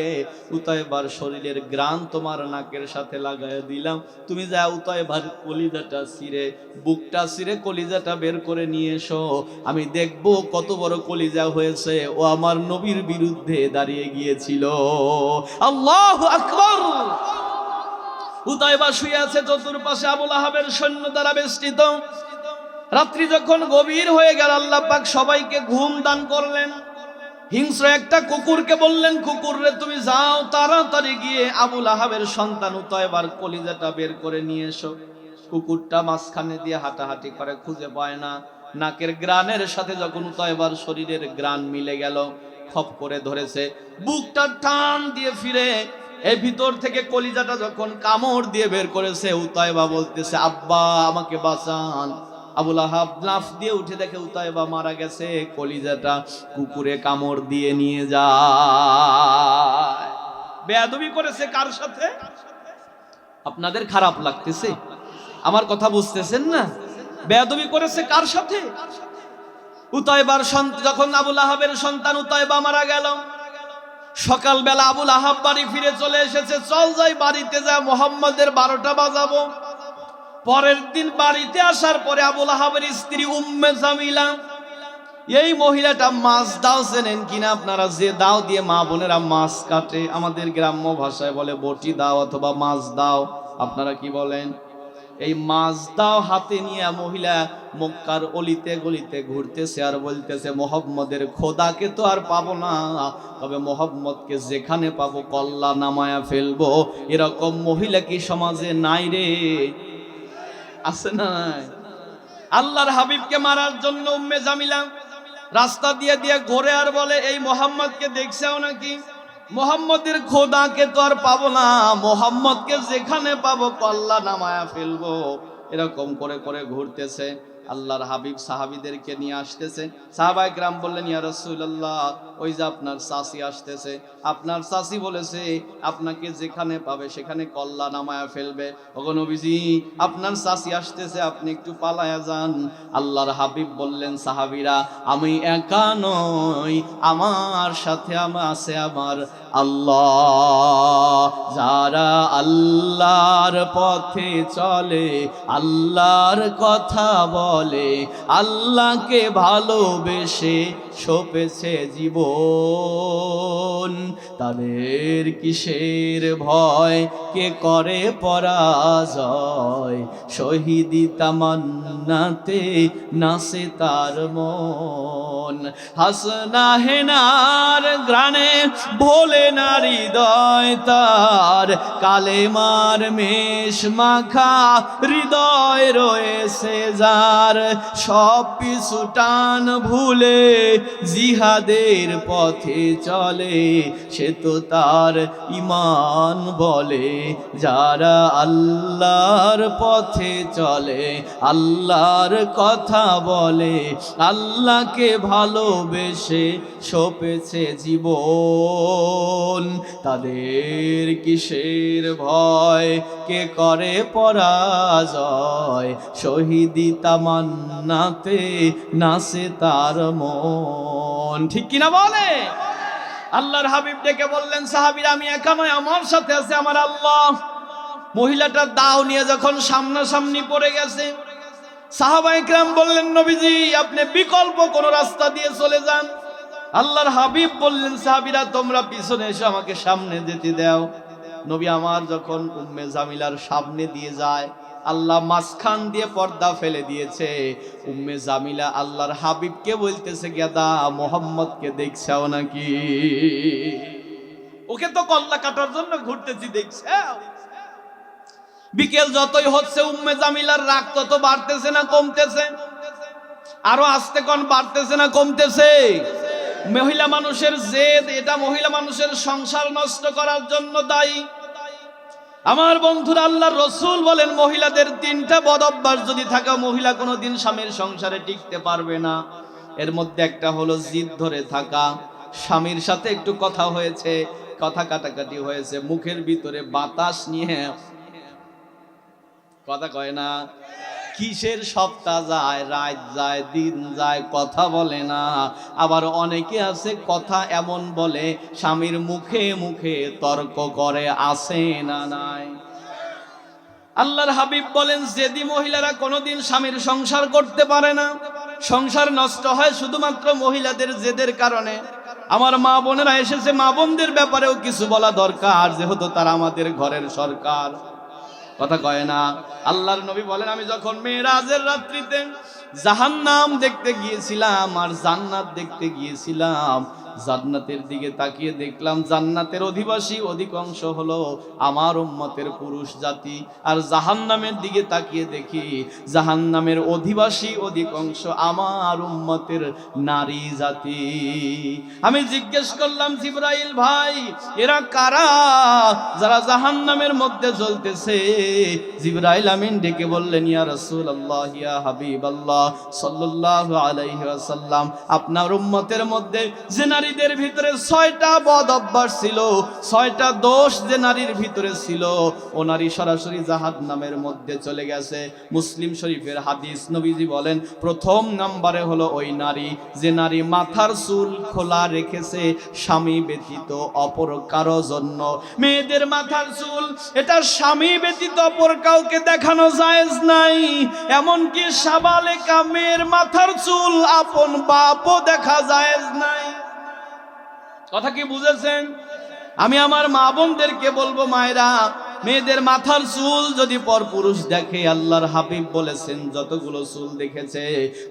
উতাইবার শরীরের গ্রাণ তোমার নাকের সাথে লাগায় দিলাম, তুমি যা উতাইবার কলিজাটা ছিঁড়ে, বুকটা ছিঁড়ে কলিজাটা বের করে নিয়ে এসো, আমি দেখব কত বড় কলিজা হয়েছে। ও আমার নবীর বিরুদ্ধে দাঁড়িয়ে গিয়েছিল। আল্লাহু আকবার। উতাইবা শুয়ে আছে, চতুর্পাশে আবুল আহাবের সৈন্য দ্বারা বেষ্টিত। রাত্রি যখন গভীর হয়ে গেল, আল্লাহ পাক সবাইকে ঘুম দান করলেন। হিংস্র একটা কুকুরকে বললেন, কুকুর রে তুমি যাও, তাড়াতাড়ি গিয়ে আবুল আহাবের সন্তান উতাইবার কলিজাটা বের করে নিয়ে এসো। কুকুরটা মাঝখানে দিয়ে হাঁটাহাঁটি করে, খুঁজে পায় না। নাকের গ্রানের সাথে যখন উতাইবার শরীরের গ্রান মিলে গেল, খপ করে ধরেছে, বুকটা টান দিয়ে ফিরে এই ভিতর থেকে কলিজাটা যখন কামড় দিয়ে বের করেছে, উতাইবা বলতেছে, আব্বা আমাকে বাঁচান। আবুল আহাব লাফ দিয়ে উঠে দেখে উতাইবা মারা গেছে, কলিজাটা কুকুরে কামড় দিয়ে নিয়ে যায়। বেয়াদবি করেছে কার সাথে? আপনাদের খারাপ লাগতেছে? আমার কথা বুঝতেছেন না? বেয়াদবি করেছে কার সাথে? উতাইবার সন্তান, যখন আবুল আহাবের সন্তান উতাইবা মারা গেল, সকালবেলা আবুল আহাব বাড়ি ফিরে চলে এসেছে। চল যাই বাড়িতে, যা মোহাম্মদের 12টা বাজাবো। পরের দিন বাড়িতে আসার পরে আবুল আহাবের স্ত্রী উম্মে জামিলা, এই মহিলাটা মাছ দাও চেনেন কিনা আপনারা? যে দাও দিয়ে মা বোনেরা মাছ কাটে, আমাদের গ্রাম্য ভাষায় বলে বটি দাও অথবা মাছ দাও। আপনারা কি বলেন? এই মাছ দাও হাতে নিয়ে মহিলা মক্কার অলিতে গলিতে ঘুরতেছে আর বলতেছে, মোহাম্মদের খোদাকে তো আর পাবো না, তবে মোহাম্মদকে যেখানে পাবো কল্লা নামায়া ফেলবো। এরকম মহিলা কি সমাজে নাই রে? আছে না? আল্লাহর হাবিবকে মারার জন্য উম্মে জামিলা রাস্তা দিয়ে দিয়ে ঘুরে আর বলে, এই মোহাম্মদকে দেখছাও নাকি? মোহাম্মদের খোদাকে তো আর পাবো না, মোহাম্মদকে যেখানে পাবো কল্লা নামায়া ফেলবো। এরকম করে করে ঘুরতেছে। আল্লাহর হাবিব সাহাবীদেরকে নিয়ে আসতেছে। সাহাবায়ে কেরাম বললেন, ইয়া রাসূলুল্লাহ, ওই যে আপনার চাচি আসতেছে, আপনার চাচি বলেছে আপনাকে যেখানে পাবে সেখানে কল্লা নামায়া ফেলবে। ওগো নবীজি, আপনার চাচি আসতেছে, আপনি একটু পালায়া যান। আল্লাহর হাবিব বললেন, সাহাবীরা, আমি একা নই, আমার সাথে আছে আমার আল্লাহ। যারা আল্লাহর পথে চলে, আল্লাহর কথা বলে, আল্লাহকে ভালোবেসে সপেছে জীবন, তাদের কিসের ভয়, কে করে পরাজয়, শহীদি তামান্নাতে নাচে তার মন। হাসনা হেনার গ্রানে ভোলে না হৃদয় তার, কালেমার মেষ মাখা হৃদয় রয়েছে যার, সব পিছু টান ভুলে জিহাদের পথে চলে, সে তো তার ঈমান বলে। যারা আল্লাহর পথে চলে, আল্লাহর কথা বলে, আল্লাহকে ভালোবেসে সপেছে জীবন, তাদের কিসের ভয়, কে করে পরাজয়, শহীদি তামান্নাতে নাচে তার মন। ঠিক কিনা বলে? আল্লাহর হাবিব ডেকে বললেন, সাহাবীরা, আমি একা নয়, আমার সাথে আছে আমার আল্লাহ। মহিলাটা দাও নিয়ে যখন সামনাসামনি পড়ে গেছে, সাহাবায়ে কেরাম বললেন, নবীজি, আপনি বিকল্প কোন রাস্তা দিয়ে চলে যান। আল্লাহর হাবিব বললেন, সাহাবীরা, তোমরা পিছনে এসে আমাকে সামনে যেতে দাও। নবী আমার যখন উম্মে জামিলার সামনে দিয়ে যায়, আল্লাহ মাঝখান দিয়ে পর্দা ফেলে দিয়েছে। উম্মে জামিলা আল্লাহর হাবিবকে বলতেছে, গেদা, মোহাম্মদকে দেখছাও নাকি? ওকে তো কল্লা কাটার জন্য ঘুরতেছি, দেখছাও? বিকেল যতই হচ্ছে উম্মে জামিলার রাগ তত বাড়তেছে না কমতেছে? আরো আস্তে কোন বাড়তেছে না কমতেছে? মহিলা মানুষের জেদ, এটা মহিলা মানুষের সংসার নষ্ট করার জন্য দায়ী। আমার বন্ধুরা, আল্লাহর রাসূল বলেন, মহিলাদের 3টা বদ অভ্যাস যদি থাকে, মহিলা কোনোদিন স্বামীর সংসারে টিকতে পারবে না। এর মধ্যে একটা হলো জিদ ধরে থাকা। স্বামীর সাথে একটু কথা হয়েছে, কথা কাটাকাটি হয়েছে, মুখের ভিতরে বাতাস নিয়ে কথা কয় না। কিসের সপ্তাহ যায়, রাত যায়, দিন যায়, কথা বলে না। আবার অনেকে আছে কথা এমন বলে, স্বামীর মুখে মুখে তর্ক করে, আছে না নাই? আল্লাহর হাবিব বলেন, যেদি মহিলারা কোনোদিন স্বামীর সংসার করতে পারে না, সংসার নষ্ট হয় শুধুমাত্র মহিলাদের জেদের কারণে। আমার মা বোনেরা এসেছে, মা বোনদের ব্যাপারেও কিছু বলা দরকার, যেহেতু তারা আমাদের ঘরের সরকার। কথা কয় না। আল্লাহর নবী বলেন, আমি যখন মেরাজের রাত্রিতে জাহান্নাম দেখতে গিয়েছিলাম আর জান্নাত দেখতে গিয়েছিলাম, জান্নাতের দিকে তাকিয়ে দেখলাম জান্নাতের অধিবাসী অধিকাংশ হলো আমার উম্মতের পুরুষ জাতি, আর জাহান্নামের দিকে তাকিয়ে দেখি জাহান্নামের অধিবাসী অধিকাংশ আমার উম্মতের নারী জাতি। আমি জিজ্ঞেস করলাম, জিবরাইল ভাই এরা কারা যারা জাহান্নামের মধ্যে জ্বলতেছে? জিবরাইল আমিন ডেকে বললেন, ইয়া রাসূলুল্লাহ, ইয়া হাবিবাল্লাহ সাল্লাল্লাহু আলাইহি ওয়াসাল্লাম, আপনার উম্মতের মধ্যে যে নারীদের ভিতরে 6টা বদ অভ্যাস ছিল, 6টা দোষ যে নারীর ভিতরে ছিল, ও নারী সরাসরি জাহান্নামের মধ্যে চলে গেছে। মুসলিম শরীফের হাদিস, নবীজি বলেন প্রথম নম্বরে হলো ওই নারী যে নারী মাথার চুল খোলা রেখেছে স্বামী ব্যতীত অপর কারো জন্য। মেয়েদের মাথার চুল এটা স্বামী ব্যতীত অপর কাউকে দেখানো জায়েজ নাই, এমনকি সাবালেকা মেয়ের মাথার চুল আপন বাপও দেখা জায়েজ নাই। কথা কি বুঝেছেন? আমি আমার মা বোনদেরকে বলবো, মায়েরা মেয়েদের মাথার চুল যদি পরপুরুষ দেখে, আল্লাহর হাবিব বলেছেন যতগুলো চুল দেখেছে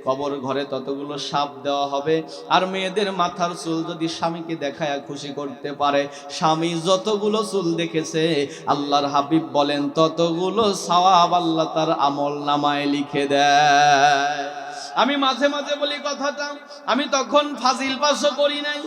কবর ঘরে ততগুলো সাপ দেওয়া হবে। আর মেয়েদের মাথার চুল যদি স্বামীকে দেখায় খুশি করতে পারে, স্বামী যতগুলো চুল দেখেছে আল্লাহর হাবিব বলেন ততগুলো সওয়াব আল্লাহ তার আমল নামায় লিখে দেয়। আমি মাঝে মাঝে বলি কথাটা, আমি তখন ফাজিল পাশও করি নাই,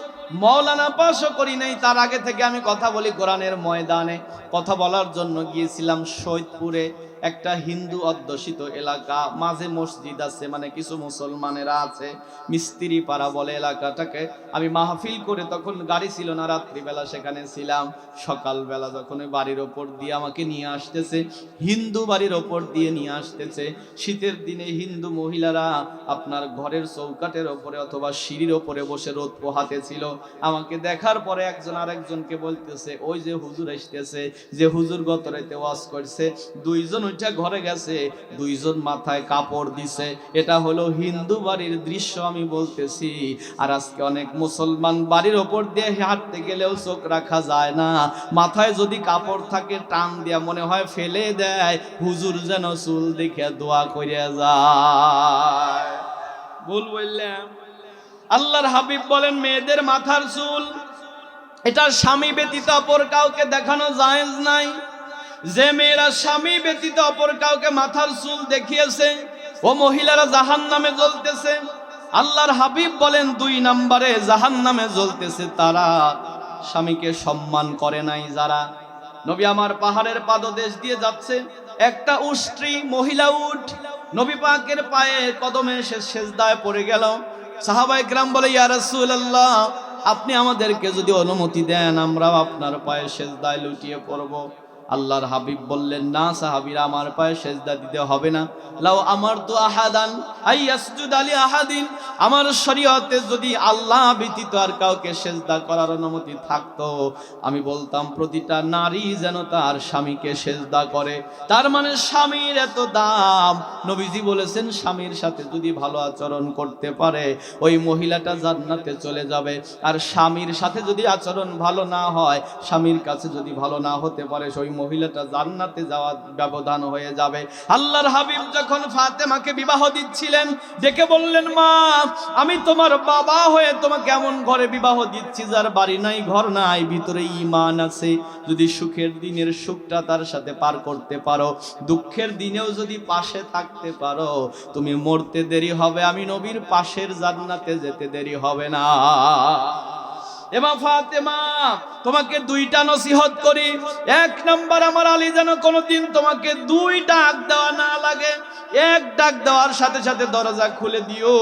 মৌলানা পাশও করি নাই, তার আগে থেকে আমি কথা বলি কোরআনের ময়দানে। কথা বলার জন্য গিয়েছিলাম সৈয়দপুরে, একটা হিন্দু অধ্যুষিত এলাকা, মাঝে মসজিদ আছে, মানে কিছু মুসলমানেরা আছে, মিস্ত্রি পাড়া বলে এলাকাটাকে। আমি মাহফিল করে তখন গাড়ি ছিল না, রাত্রিবেলা সেখানে ছিলাম। সকালবেলা যখন বাড়ির ওপর দিয়ে আমাকে নিয়ে আসতেছে, হিন্দু বাড়ির ওপর দিয়ে নিয়ে আসতেছে, শীতের দিনে হিন্দু মহিলারা আপনার ঘরের চৌকাটের ওপরে অথবা সিঁড়ির ওপরে বসে রোদ পোহাতে ছিল। আমাকে দেখার পরে একজন আরেকজনকে বলতেছে, ওই যে হুজুর আসতেছে, যে হুজুর গত রাতে ওয়াজ করছে, দুইজন ওইটা ঘরে গেছে, দুইজন মাথায় কাপড় দিছে। এটা হলো হিন্দু বাড়ির দৃশ্য আমি বলতেছি। আর আজকে অনেক মুসলমান বাড়ির ওপর দিয়ে হাঁটতে গেলেও চোখ রাখা যায় না, মাথায় যদি কাপড় থাকে টান দিয়া মনে হয় ফেলে দেয়, হুজুর যেন চুল দেখে দোয়া করিয়া যায়। ভুল বললাম? আল্লাহর হাবিব বলেন মেয়েদের মাথার চুল এটা স্বামী ব্যতীত অপর কাউকে দেখানো জায়েজ নাই। যে মেয়েরা স্বামী ব্যতীত অপর কাউকে মাথার চুল দেখিয়েছে ও মহিলারা জাহান্নামে জ্বলতেছে। আল্লাহর হাবিব বলেন 2 নম্বরে জাহান্নামে জ্বলতেছে তারা স্বামীকে সম্মান করে নাই যারা। নবী আমার পাহাড়ের পাদদেশ দিয়ে যাচ্ছে, একটা উষ্ট্রী মহিলা উট নবী পাকের পায়ে কদমে এসে সেজদায় পড়ে গেল। সাহাবায়ে কেরাম বলে, ইয়া রাসূলুল্লাহ, আপনি আমাদেরকে যদি অনুমতি দেন আমরাও আপনার পায়ে সেজদায় লুটিয়ে পড়ব। আল্লাহর হাবিব বললেন, না সাহাবীরা, আমার পায়ে সেজদা দিতে হবে না। লাউ আমারতু আহাদান আইয়াসজুদ আলি আহাদিন, আমার শরীয়তে যদি আল্লাহ ব্যতীত আর কাউকে সেজদা করার অনুমতি থাকতো, আমি বলতাম প্রতিটা নারী যেন তার স্বামীকে সেজদা করে। তার মানে স্বামীর এত দাম। নবীজি বলেছেন স্বামীর সাথে যদি ভালো আচরণ করতে পারে ওই মহিলাটা জান্নাতে চলে যাবে। আর স্বামীর সাথে যদি আচরণ ভালো না হয়, স্বামীর কাছে যদি ভালো না হতে পারে, ওই মহিলাটা জান্নাতে যাওয়ার ব্যবধান হয়ে যাবে। আল্লাহর হাবিব যখন ফাতেমাকে বিবাহ দিচ্ছিলেন ডেকে বললেন, মা আমি তোমার বাবা হয়ে তোমাকে এমন ঘরে বিবাহ দিচ্ছি যার বাড়ি নাই ঘর নাই, ভিতরে ঈমান আছে। যদি সুখের দিনের সুখটা তার সাথে পার করতে পারো, দুঃখের দিনেও যদি পাশে থাকতে পারো, তুমি মরতে দেরি হবে, আমি নবীর পাশের জান্নাতে যেতে দেরি হবে না। এমা ফাতেমা, তোমাকে 2টা নসিহত করি। 1 নাম্বার, আমার আলী যেন কোনোদিন তোমাকে 2 ডাক দেওয়া না লাগে। 1 ডাক দেওয়ার সাথে সাথে দরজা খুলে দিও,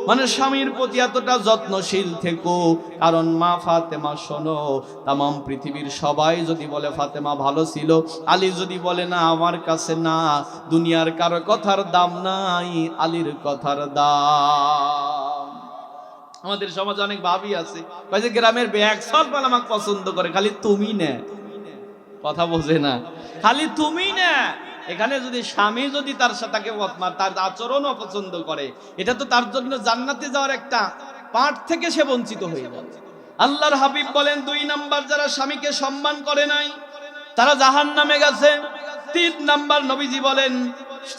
মানে স্বামীর প্রতি এতটা যত্নশীল থেকো। কারণ মা ফাতেমা শোনো, তাম পৃথিবীর সবাই যদি বলে ফাতেমা ভালো ছিল, আলী যদি বলে না আমার কাছে না, দুনিয়ার কারো কথার দাম নাই, আলীর কথার দাম। আমাদের সমাজে অনেক ভাবি আছে, কয়েছে গ্রামের ব্যাগ সব আমাকে পছন্দ করে, খালি তুমি না। কথা বোঝে না, খালি তুমি না। এখানে যদি স্বামী যদি তার সাথে তার আচরণ অপছন্দ করে, এটা তো তার জন্য জান্নাতে যাওয়ার একটা পাঠ থেকে সে বঞ্চিত হয়ে যাবে। আল্লাহর হাবিব বলেন 2 নাম্বার, যারা স্বামীকে সম্মান করে নাই তারা জাহান্নামে গেছে। 3 নাম্বার, নবীজি বলেন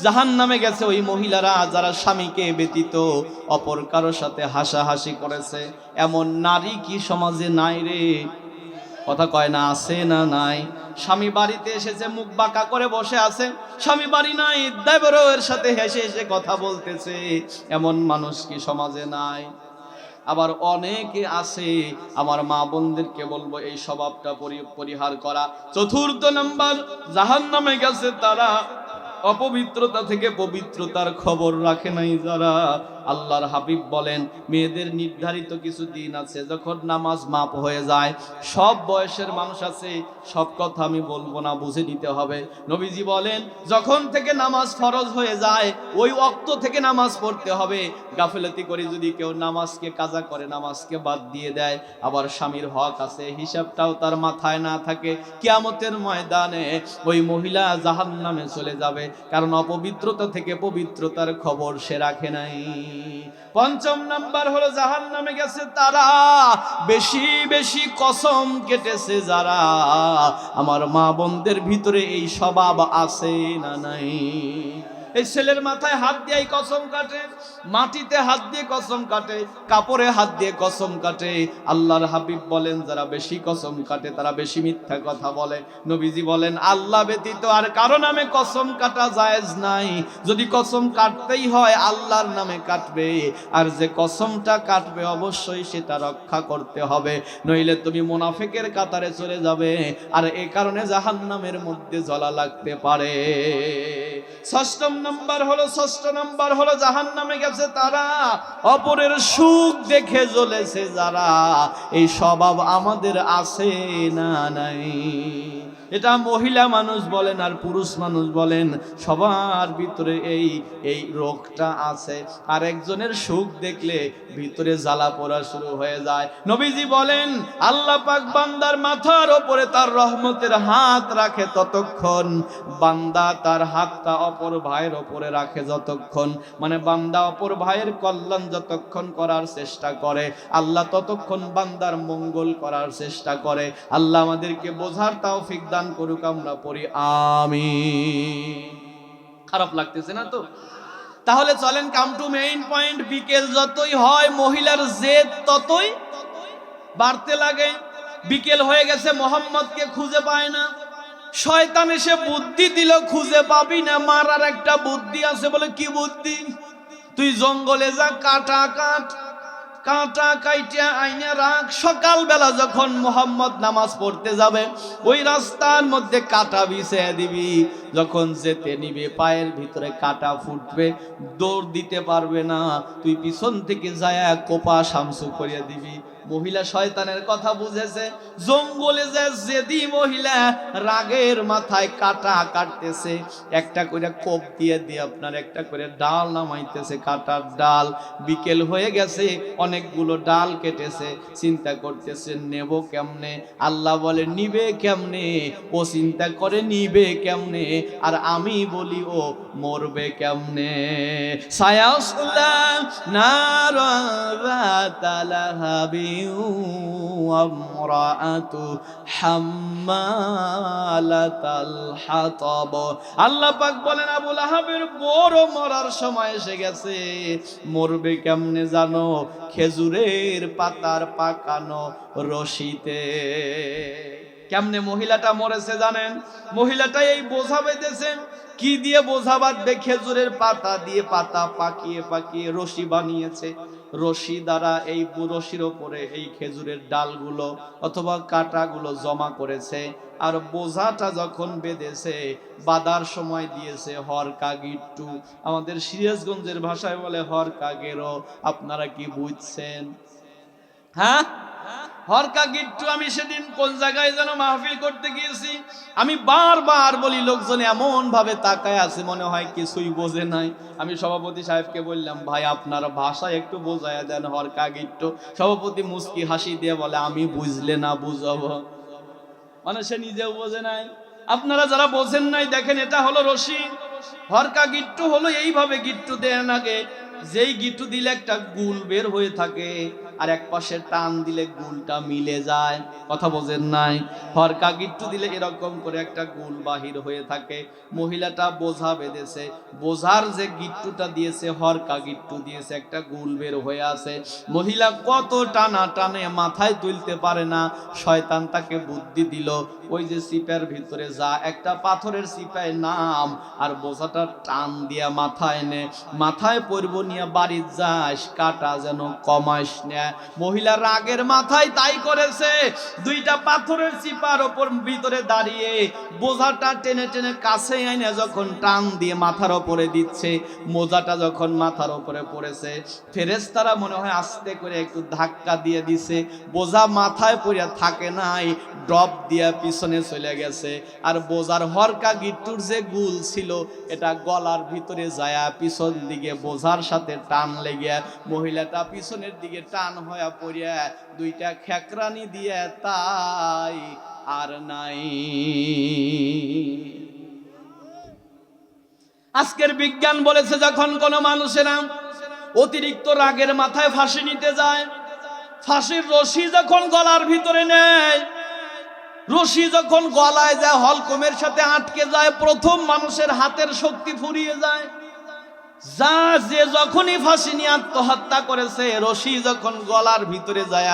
জাহান্নামে গেছে ওই মহিলারা যারা স্বামীকে ব্যতীত অপর কারোর সাথে হাসাহাসি করেছে। এমন নারী কি সমাজে নাই রে? কথা কয় না, আছে না নাই? স্বামী বাড়িতে এসেছে, মুখ বাঁকা করে বসে আছে, স্বামী বাড়ি নাই, দেবরের সাথে হেসে হেসে কথা বলতেছে। এমন মানুষ কি সমাজে নাই? আবার অনেকে আছে, আমার মা বোনদেরকে বলবো এই স্বভাবটা পরিহার করা। চতুর্থ নাম্বার, জাহান্নামে গেছে তারা অপবিত্রতা থেকে পবিত্রতার খবর রাখে নাই যারা। আল্লাহর হাবিব বলেন, মেয়েদের নির্ধারিত কিছু দিন আছে যখন নামাজ মাপ হয়ে যায়। সব বয়সের মানুষ আছে, সব কথা আমি বলবো না, বুঝে নিতে হবে। নবীজি বলেন, যখন থেকে নামাজ ফরজ হয়ে যায় ওই ওয়াক্ত থেকে নামাজ পড়তে হবে। গাফিলতি করে যদি কেউ নামাজকে কাজা করে, নামাজকে বাদ দিয়ে দেয়, আবার স্বামীর হক আছে, হিসাবটাও তার মাথায় না থাকে, কিয়ামতের ময়দানে ওই মহিলা জাহান্নামে চলে যাবে, কারণ অপবিত্রতা থেকে পবিত্রতার খবর সে রাখে নাই। পঞ্চম নাম্বার হলো, জাহান্নামে গেছে তারা বেশি বেশি কসম কেটেছে যারা। আমার মা বোনদের ভিতরে এই স্বভাব আছে না নাই? এই ছেলের মাথায় হাত দিয়ে কসম কাটে, মাটিতে হাত দিয়ে কসম কাটে, কাপড়ে হাত দিয়ে কসম কাটে। আল্লাহর হাবিব বলেন, যারা বেশি কসম কাটে তারা বেশি মিথ্যা কথা বলে। নবীজি বলেন, আল্লাহ ব্যতীত আর কারো নামে কসম কাটা জায়েজ নাই। যদি কসম কাটতেই হয় আল্লাহর নামে কাটবে, আর যে কসমটা কাটবে অবশ্যই সেটা রক্ষা করতে হবে, নইলে তুমি মুনাফিকের কাতারে চলে যাবে, আর এ কারণে জাহান্নামের মধ্যে জ্বলা লাগতে পারে। ষষ্ঠ নাম্বার হলো জাহান্নামে গেছে তারা অপরের সুখ দেখে জ্বলেছে যারা। এই স্বভাব আমাদের আছে না নাই? এটা মহিলা মানুষ বলেন আর পুরুষ মানুষ বলেন, সবার ভিতরে এই রোগটা আছে। আর একজনের সুখ দেখলে ভিতরে জ্বালা পোড়া শুরু হয়ে যায়। নবীজি বলেন, আল্লাহ পাক বান্দার মাথার ওপরে তার রহমতের হাত রাখে ততক্ষণ, বান্দা তার হাতটা অপর ভাইয়ের ওপরে রাখে যতক্ষণ, মানে বান্দা অপর ভাইয়ের কল্যাণ যতক্ষণ করার চেষ্টা করে, আল্লাহ ততক্ষণ বান্দার মঙ্গল করার চেষ্টা করে। আল্লাহ আমাদেরকে বোঝার তৌফিক দান করুক, আমরা পড়ি আমিন। খারাপ লাগতেছে না তো? তাহলে চলেন কাম টু মেইন পয়েন্ট। বিকেল যতই হয় মহিলার জেদ ততই বাড়তে লাগে। বিকেল হয়ে গেছে, মোহাম্মদকে খুঁজে পায় না। শয়তান এসে বুদ্ধি দিল, খুঁজে পাবি না, মারার একটা বুদ্ধি আছে। বলে, কি বুদ্ধি? তুই জঙ্গলে যা, কাটা কাইটা আইনে রাখ। সকালবেলা যখন মোহাম্মদ নামাজ পড়তে যাবে ওই রাস্তার মধ্যে কাটা বিছিয়ে দিবি। যখন যেতে নিবে পায়ের ভিতরে কাটা ফুটবে, দৌড় দিতে পারবে না, তুই পিছন থেকে যায় কোপা শামসু করিয়ে দিবি। মহিলা শয়তানের কথা বুঝেছে। জঙ্গলে যেদি মহিলা রাগের মাথায় কাটা কাটতেছে, একটা করে কোপ দিয়ে আপনার একটা করে ডাল নামাইতেছে, কাটার ডাল। বিকেল হয়ে গেছে, অনেকগুলো ডাল কেটেছে, চিন্তা করতেছে নেব কেমনে। আল্লাহ বলে, নিবে কেমনে? ও চিন্তা করে নিবে কেমনে, আর আমি বলি ও মরবে কেমনে। সায়াসলা নারা তালাহাবি আল্লাহ পাক বলেন, আবু লাহাবের বড় মরার সময় এসে গেছে। মরবে কেমনে জানো? খেজুরের পাতার পাকানো রশিতে। কেমনে মহিলাটা মরেছে জানেন? মহিলাটা এই বোঝা বেঁধেছে। কি দিয়ে বোঝা বাঁধবে? খেজুরের পাতা দিয়ে পাতা পাকিয়ে পাকিয়ে রশি বানিয়েছে। রশি দ্বারা এই রশির ওপরে এই খেজুরের ডালগুলো অথবা কাঁটাগুলো জমা করেছে। আর বোঝাটা যখন বেঁধেছে, বাঁধার সময় দিয়েছে হরকা গিট্টু। আমাদের সিরাজগঞ্জের ভাষায় বলে হরকা গেরো। আপনারা কি বুঝছেন? হ্যাঁ, হরকা গিট্টু। আমি সেদিন কোন জায়গায় যেন মাহফিল করতে গিয়েছি, আমি বারবার বলি, লোকজন এমন ভাবে তাকায় আছে মনে হয় কিছুই বোঝে নাই। আমি সভাপতি সাহেবকে বললাম, ভাই আপনার ভাষা একটু বোঝায় দেন হরকা গিট্টু। সভাপতি মুস্কি হাসি দিয়ে বলে, আমি বুঝলে না বুঝাবো। মানে সে নিজেও বোঝে নাই। আপনারা যারা বোঝেন নাই দেখেন, এটা হলো রশি। হরকা গিট্টু হলো এইভাবে গিট্টু দেন আগে, যেই গিট্টু দিলে একটা গুল বের হয়ে থাকে, আর এক পাশে টান দিলে গুলটা মিলে যায়। কথা বোঝেন নাই? হরকা গিট্টু দিলে এরকম করে একটা গুল বাহির হয়ে থাকে। মহিলাটা বোঝা বেঁধেছে, বোঝার যে গিট্টুটা দিয়েছে, হরকা গিট্টু দিয়েছে, একটা গুল বের হয়ে আছে। মহিলা কত টানা টানে, মাথায় তুলতে পারে না। শয়তান তাকে বুদ্ধি দিল, ওই যে সিপার ভিতরে যা, একটা পাথরের সিপায় নাম, আর বোঝাটা টান দিয়া মাথায় নে, মাথায় পড়ব নিয়ে বাড়ি যাস, কাটা যেন কমাস না। মহিলা রাগের মাথায় তাই করেছে। দুইটা পাথরের সিপার ওপর ভিতরে দাঁড়িয়ে বোঝাটা টেনে টেনে কাছে আইনে যখন টান দিয়ে মাথার ওপরে দিচ্ছে, মোজাটা যখন মাথার ওপরে পড়েছে, ফেরেশতারা মনে হয় আস্তে করে একটু ধাক্কা দিয়ে দিছে, বোঝা মাথায় পড়ে থাকে নাই, ড্রপ দিয়া পিছনে চলে গেছে। আর বোঝার হরকা গিট্টুর যে গুল ছিল, এটা গলার ভিতরে যায়া পিছন দিকে বোঝার সাথে টান লেগে মহিলাটা পিছনের দিকে টান হয়ে পড়িয়া দুইটা খেকরানি দিয়ে তাই আর নাই। আজকের বিজ্ঞান বলেছে, যখন কোন মানুষেরা অতিরিক্ত রাগের মাথায় ফাঁসি নিতে যায়, ফাঁসির রশি যখন গলার ভিতরে নেয়, রশি যখন গলায় যায়, হলকমের সাথে আটকে যায়, প্রথম মানুষের হাতের শক্তি ফুরিয়ে যায়। যা যে যখনই ফাঁসি নিয়ে আত্মহত্যা করেছে, রশি যখন গলার ভিতরে যায়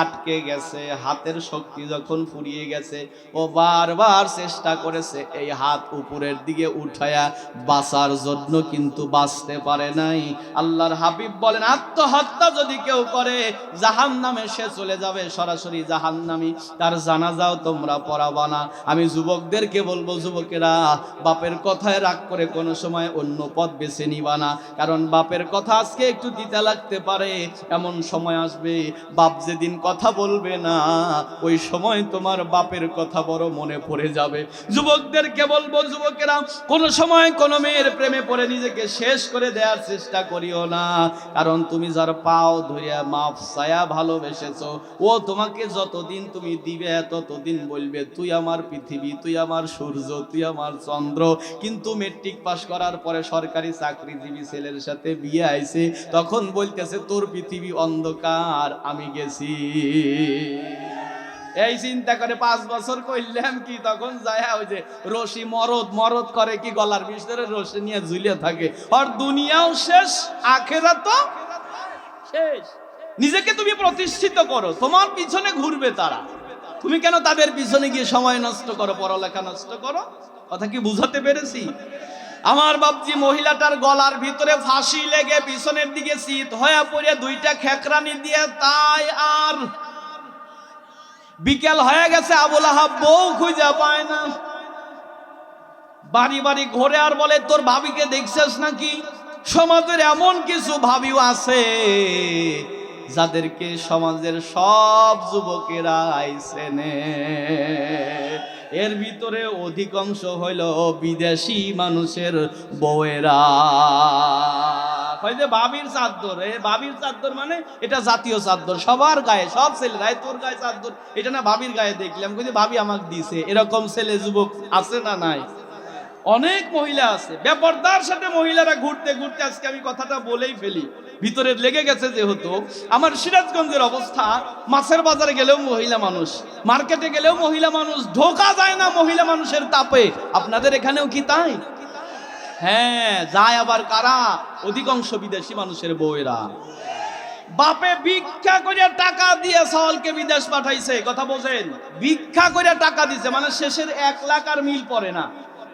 আটকে গেছে, হাতের শক্তি যখন ফুরিয়ে গেছে, ও বারবার চেষ্টা করেছে এই হাত উপরের দিকে উঠায়া বাঁচার জন্য, কিন্তু বাঁচতে পারে নাই। আল্লাহর হাবিব বলেন, আত্মহত্যা যদি কেউ করে জাহান্নামে সে চলে যাবে, সরাসরি জাহান্নামী, তার জানাজাও তোমরা পড়াবা না। আমি যুবকদেরকে বলবো, যুবকেরা, বাপের কথায় রাগ করে কোনো সময় অন্য পথ বেছে নিবা না, কারণ বাপের কথা আজকে একটু দিতে লাগতে পারে, এমন সময় আসবে বাপ যেদিন কথা বলবে না, ওই সময় তোমার বাপের কথা বড় মনে পড়ে যাবে। যুবকদেরকে বলবো, যুবকেরা, কোন সময় কোন মেয়ের প্রেমে পড়ে নিজেকে শেষ করে দেওয়ার চেষ্টা করিও না, কারণ তুমি যার পাও ধরিয়া মাপ ছায়া ভালোবেসেছো, ও তোমাকে যতদিন তুমি দিবে ততদিন বলবে তুই আমার পৃথিবী, তুই আমার সূর্য, তুই আমার চন্দ্র। কিন্তু মেট্রিক পাস করার পরে সরকারি চাকরিজীবী ছেলের সাথে বিয়ে আইছে, তখন বলতেছে তোর পৃথিবী অন্ধকার, আমি গেছি। এই চিন্তা করে 5 বছর কইলাম কি, তখন যায় ওই যে রশি মরদ করে কি, গলার ভিতরে রশি নিয়ে ঝুলিয়ে থাকে, আর দুনিয়াও শেষ, আখিরাতও শেষ। নিজেকে তুমি প্রতিষ্ঠিত করো, তোমার পিছনে ঘুরবে তারা, তুমি কেন তাদের পিছনে গিয়ে সময় নষ্ট করো, পড়ালেখা নষ্ট করো? কথা কি বুঝাতে পেরেছি? আমার বাপজি, মহিলাটার গলার ভিতরে ফাঁসি লেগে পিছনের দিকে চিত হয়ে পড়ে দুইটা খেকরানি দিয়ে তাই আর। বিকেল হয়ে গেছে, আবুল আহাব বউ খুঁজে পায় না, বাড়ি বাড়ি ঘুরে আর বলে তোর ভাবিকে দেখছিস নাকি? সমাজের এমন কিছু ভাবিও আছে যাদেরকে সমাজের সব যুবকেরা আইসেনে, এর ভিতরে অধিকাংশ হইল বিদেশি মানুষের বউয়েরা। বাবির চাদর, বাবির চাদর মানে এটা জাতীয় চাদর, সবার গায়ে, সব ছেলেরাই, তোর গায়ে চাদর, এটা না ভাবির গায়ে দেখলাম, ভাবি আমাকে দিছে। এরকম ছেলে যুবক আছে না নাই? অনেক মহিলা আছে, বেপরদার সাথে মহিলারা ঘুরতে ঘুরতে, আজকে আমি কথাটা বলেই ফেলি, ভিতরে লেগে গেছে যেহেতু। আমার সিরাজগঞ্জের অবস্থা, মাছের বাজারে গেলেও মহিলা মানুষ, মার্কেটে গেলেও মহিলা মানুষ, ঢোকা যায় না মহিলা মানুষের তাপে। আপনাদের এখানেও কি তাই? হ্যাঁ, যায়। আবার কারা? অধিকাংশ বিদেশি মানুষের বউয়েরা। বাপে ভিক্ষা করে টাকা দিয়ে সাওয়ালকে বিদেশ পাঠাইছে, কথা বোঝেন? ভিক্ষা করে টাকা দিছে, মানে শেষের 1 লাখ আর মিল পড়ে না।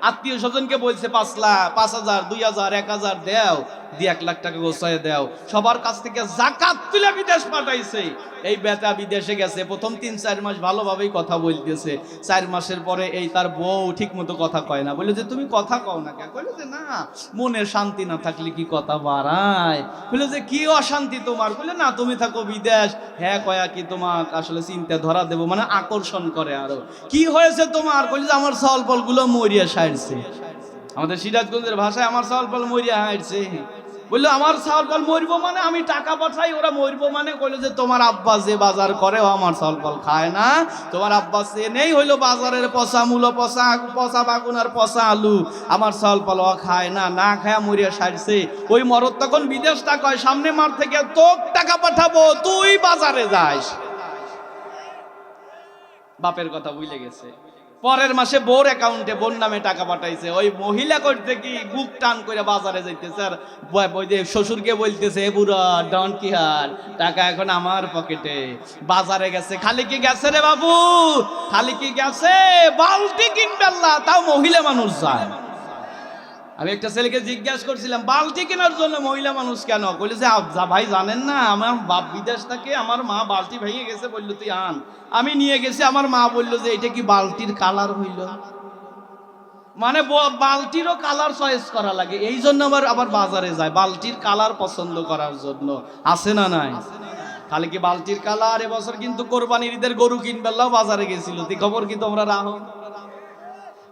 আত্মীয় স্বজনকে বলছে 5 লাখ, 5,000, 2,000, 1,000 দেও, দিয়ে 1 লাখ টাকা গোছায় দেও। সবার কাছ থেকে জাকাত তুলে বিদেশ পাঠাইছে। এই বেটা বিদেশে গেছে, প্রথম 3-4 মাস ভালোভাবেই কথা বলতেছে, 4 মাসের পরে এই তার বউ ঠিক মতো কথা কয় না। বলে যে তুমি কথা কও না কেন? বলে যে না, মনের শান্তি না থাকলে কি কথা বাড়ায়। বলে যে কি অশান্তি তোমার? বলে না, তুমি থাকো বিদেশ। হ্যাঁ কয়া কি তোমার আসলে চিন্তা ধরা দেবো, মানে আকর্ষণ করে আরো। কি হয়েছে তোমার? বলে যে আমার ফল গুলো মরিয়া সাইডছে। আমাদের সিরাজগঞ্জের ভাষায় আমার ফল মরিয়া হাইটছে। বললো আমার চাউল ফল মরবো মানে আমি টাকা পাঠাই, ওরা মরবো মানে কইলো যে তোমার আব্বা যে বাজার করে ও আমার চাউল ফল খায় না, তোমার আব্বা সে নেই হইলো বাজারের পচা মূলো, পচা পচা বাগুন আর পচা আলু, আমার চাউল ফল ও খায় না, না খায়া মরিয়া সারছে। ওই মরদ তখন বিদেশ টাকায় সামনে মার থেকে তোর টাকা পাঠাবো, তুই বাজারে যাস। বাপের কথা ভুলে গেছে। পরের মাসে বোর অ্যাকাউন্টে বোন নামে টাকা পাঠাইছে। ওই মহিলা করতে কি বুক টান করে বাজারে যাইতেছে, আর শ্বশুরকে বলতেছে এ বুড়া ডন কি হার, টাকা এখন আমার পকেটে। বাজারে গেছে, খালি কি গেছে রে বাবু, খালি কি গেছে, বালতি কিনবে আল্লাহ, তাও মহিলা মানুষ যায়। আমি একটা ছেলেকে জিজ্ঞাসা করছিলাম বালতি কেনার জন্য মহিলা মানুষ কেন, বললে যে ভাই জানেন না আমার বাপ বিদেশ থাকে, আমার মা বালতি ভেঙে গেছে, বললো তুই আন। আমি নিয়ে গেছি, আমার মা বললো যে এটা কি বালতির কালার হইল, মানে বালতিরও কালার চয়েস করা লাগে, এই জন্য আবার বাজারে যায় বালতির কালার পছন্দ করার জন্য। আছে না নাই? তাহলে কি বালতির কালার। এবছর কিন্তু কোরবানির ঈদের গরু কিনবেলাও বাজারে গেছিল, তুই খবর কি তোমরা রাখো?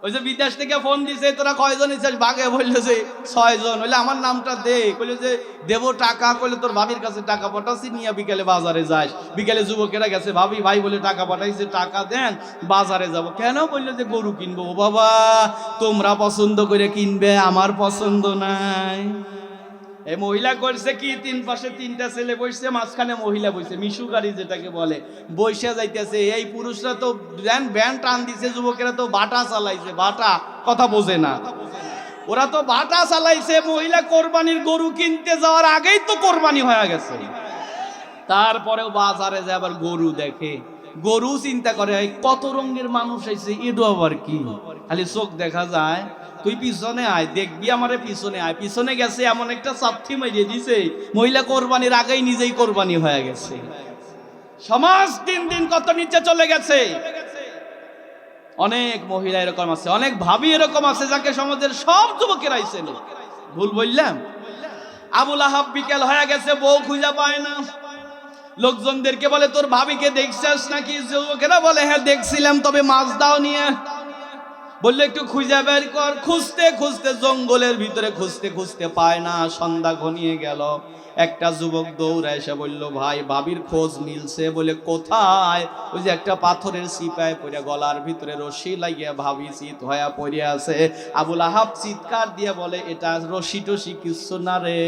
ওই যে বিদেশ থেকে ফোন দিছে তোরা কয়জন ইচ্ছিস, বাগে বললো যে 6 জন। বললে আমার নামটা দে, বললো যে দেবো টাকা, কইলে তোর ভাবির কাছে টাকা পাঠাচ্ছি, নিয়ে বিকেলে বাজারে যাস। বিকেলে যুবকেরা গেছে, ভাবি ভাই বলে টাকা পাঠাইছে, টাকা দেন বাজারে যাব। কেন? বললো যে গরু কিনবো। ও বাবা, তোমরা পছন্দ করে কিনবে, আমার পছন্দ নাই। এই মহিলা করছে কি, তিন পাশে 3টা ছেলে বসছে, মাঝখানে মহিলা বসছে, মিশু গাড়ি যেটাকে বলে, বসে যাইতেছে। এই পুরুষরা তো ব্যান টান দিছে, যুবকেরা তো বাটা চালাইছে, বাটা কথা বোঝে না, ওরা তো বাটা চালাইছে। মহিলা কোরবানির গরু কিনতে যাওয়ার আগেই তো কোরবানি হয়ে গেছে, তারপরেও বাজারে যায় আবার গরু দেখে, গরু চিন্তা করে কত রঙের মানুষ আইছে, এডো আবার কি, খালি চোখ দেখা যায়। তুই পিছনে আয়, দেখবি আমারে পিছনে আয়। পিছনে গেছে, এমন একটা চাপটি মারিয়ে দিছে, মহিলা কোরবানির আগেই নিজেই কোরবানি হয়ে গেছে। সমাজ দিন দিন কত নিচে চলে গেছে। অনেক মহিলা এরকম আছে, অনেক ভাবি এরকম আছে যাকে সমাজের সব যুবকেরাই চেনে। ভুল বললাম? আবুল আহাব বিকেল হয়ে গেছে, বউ খুঁজে পায় না। লোকজনদেরকে বলে তোর ভাবিকে দেখছিস নাকি? যুবকেরা বলে হ্যাঁ দেখছিলাম, তবে মাছ দাও নিয়ে। বললে একটু খুঁজে বের কর। খুঁজতে খুঁজতে জঙ্গলের ভিতরে খুঁজতে খুঁজতে পায় না, সন্ধ্যা ঘনিয়ে গেল। একটা যুবক দৌড়ে এসে বলল ভাই ভাবির খোঁজ মিলছে। বলে কোথায়? ওই যে একটা পাথরের সিপায় পড়ে গলার ভিতরে রশি লাগিয়ে ভাবি চিত হয়ে পড়ে আছে। আবুল আহাব চিৎকার দিয়ে বলে এটা রশি টশি কিছু না রে,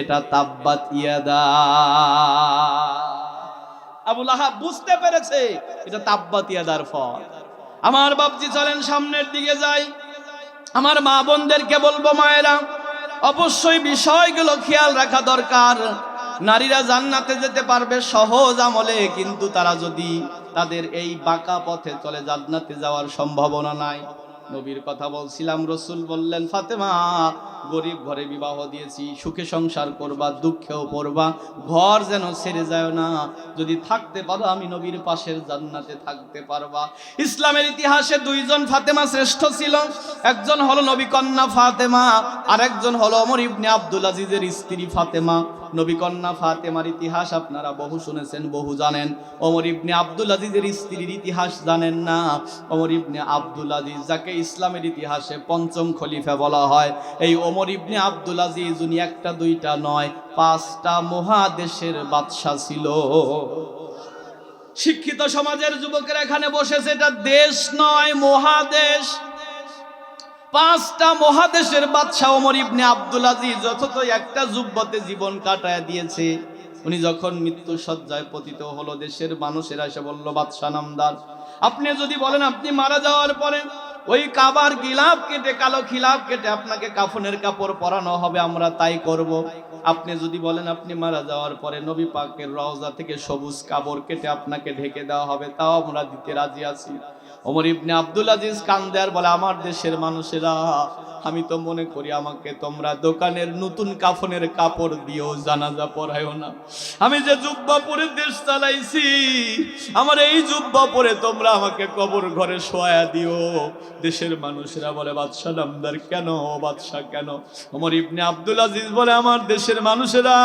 এটা তাব্বাত ইয়াদা। আবুল আহাব বুঝতে পেরেছে এটা তাব্বাত ইয়াদার ফল। আমার বাপজি চলেন সামনের দিকে যাই। আমার মা বোনদেরকে বলবো, মায়েরা অবশ্যই বিষয়গুলো খেয়াল রাখা দরকার। নারীরা জান্নাতে যেতে পারবে সহজ আমলে, কিন্তু তারা যদি তাদের এই বাঁকা পথে চলে জান্নাতে যাওয়ার সম্ভাবনা নাই। নবীর কথা বলছিলাম, রসুল বললেন ফাতেমা গরিব ঘরে বিবাহ দিয়েছি, সুখে সংসার করবা, দুঃখেও পড়বা, ঘর যেন ছেড়ে যায় না। যদি থাকতে পারো আমি নবীর পাশের জান্নাতে থাকতে পারবা। ইসলামের ইতিহাসে 2 জন ফাতেমা শ্রেষ্ঠ ছিল। একজন হলো নবী কন্যা ফাতেমা, আর একজন হলো ওমর ইবনে আব্দুল আজিজের স্ত্রী ফাতেমা। নবী কন্যা ফাতেমার ইতিহাস আপনারা বহু শুনেছেন, বহু জানেন। ওমর ইবনে আব্দুল আজিজের স্ত্রীর ইতিহাস জানেন না। ওমর ইবনে আব্দুল আজিজ যাকে ইসলামের ইতিহাসে 5ম খলিফা বলা হয়, এই ওমর ইবনে আব্দুল আজিজ উনি একটা দুইটা নয় 5টা মহাদেশের বাদশা ছিল। শিক্ষিত সমাজের যুবকেরা এখানে বসেছে, এটা দেশ নয় মহাদেশ। 5টা মহাদেশের বাদশা ওমর ইবনে আব্দুল আজিজ যথেষ্ট একটা যুব্বতে জীবন কাটায় দিয়েছে। উনি যখন মৃত্যু শয্যায় পতিত হলো, দেশের মানুষেরা এসে বলল বাদশা নামদার, আপনি যদি বলেন আপনি মারা যাওয়ার পরে ওই কাবার গিলাফ কেটে, কালো খিলাফ কেটে আপনাকে কাফনের কাপড় পরানো হবে, আমরা তাই করব। আপনি যদি বলেন আপনি মারা যাওয়ার পরে নবী পাকের রওজা থেকে সবুজ কাপড় কেটে আপনাকে ঢেকে দেওয়া হবে, তাও আমরা দিতে রাজি আছি। ওমর ইবনে আব্দুল আজিজ কান্দে আর বলে, আমার দেশের মানুষেরা, আমি তো মনে করি আমাকে তোমরা দোকানের নতুন কাফনের কাপড় দিও, জানাজা পড়ায়ও না। আমি যে জুব্বা পরে দেশ চালাইছি, আমার এই জুব্বা পরে তোমরা আমাকে কবর ঘরে শোয়া দিও। দেশের মানুষেরা বলে বাদশা নামদার কেন, বাদশা কেন? ওমর ইবনে আব্দুল আজিজ বলে, আমার দেশের মানুষেরা,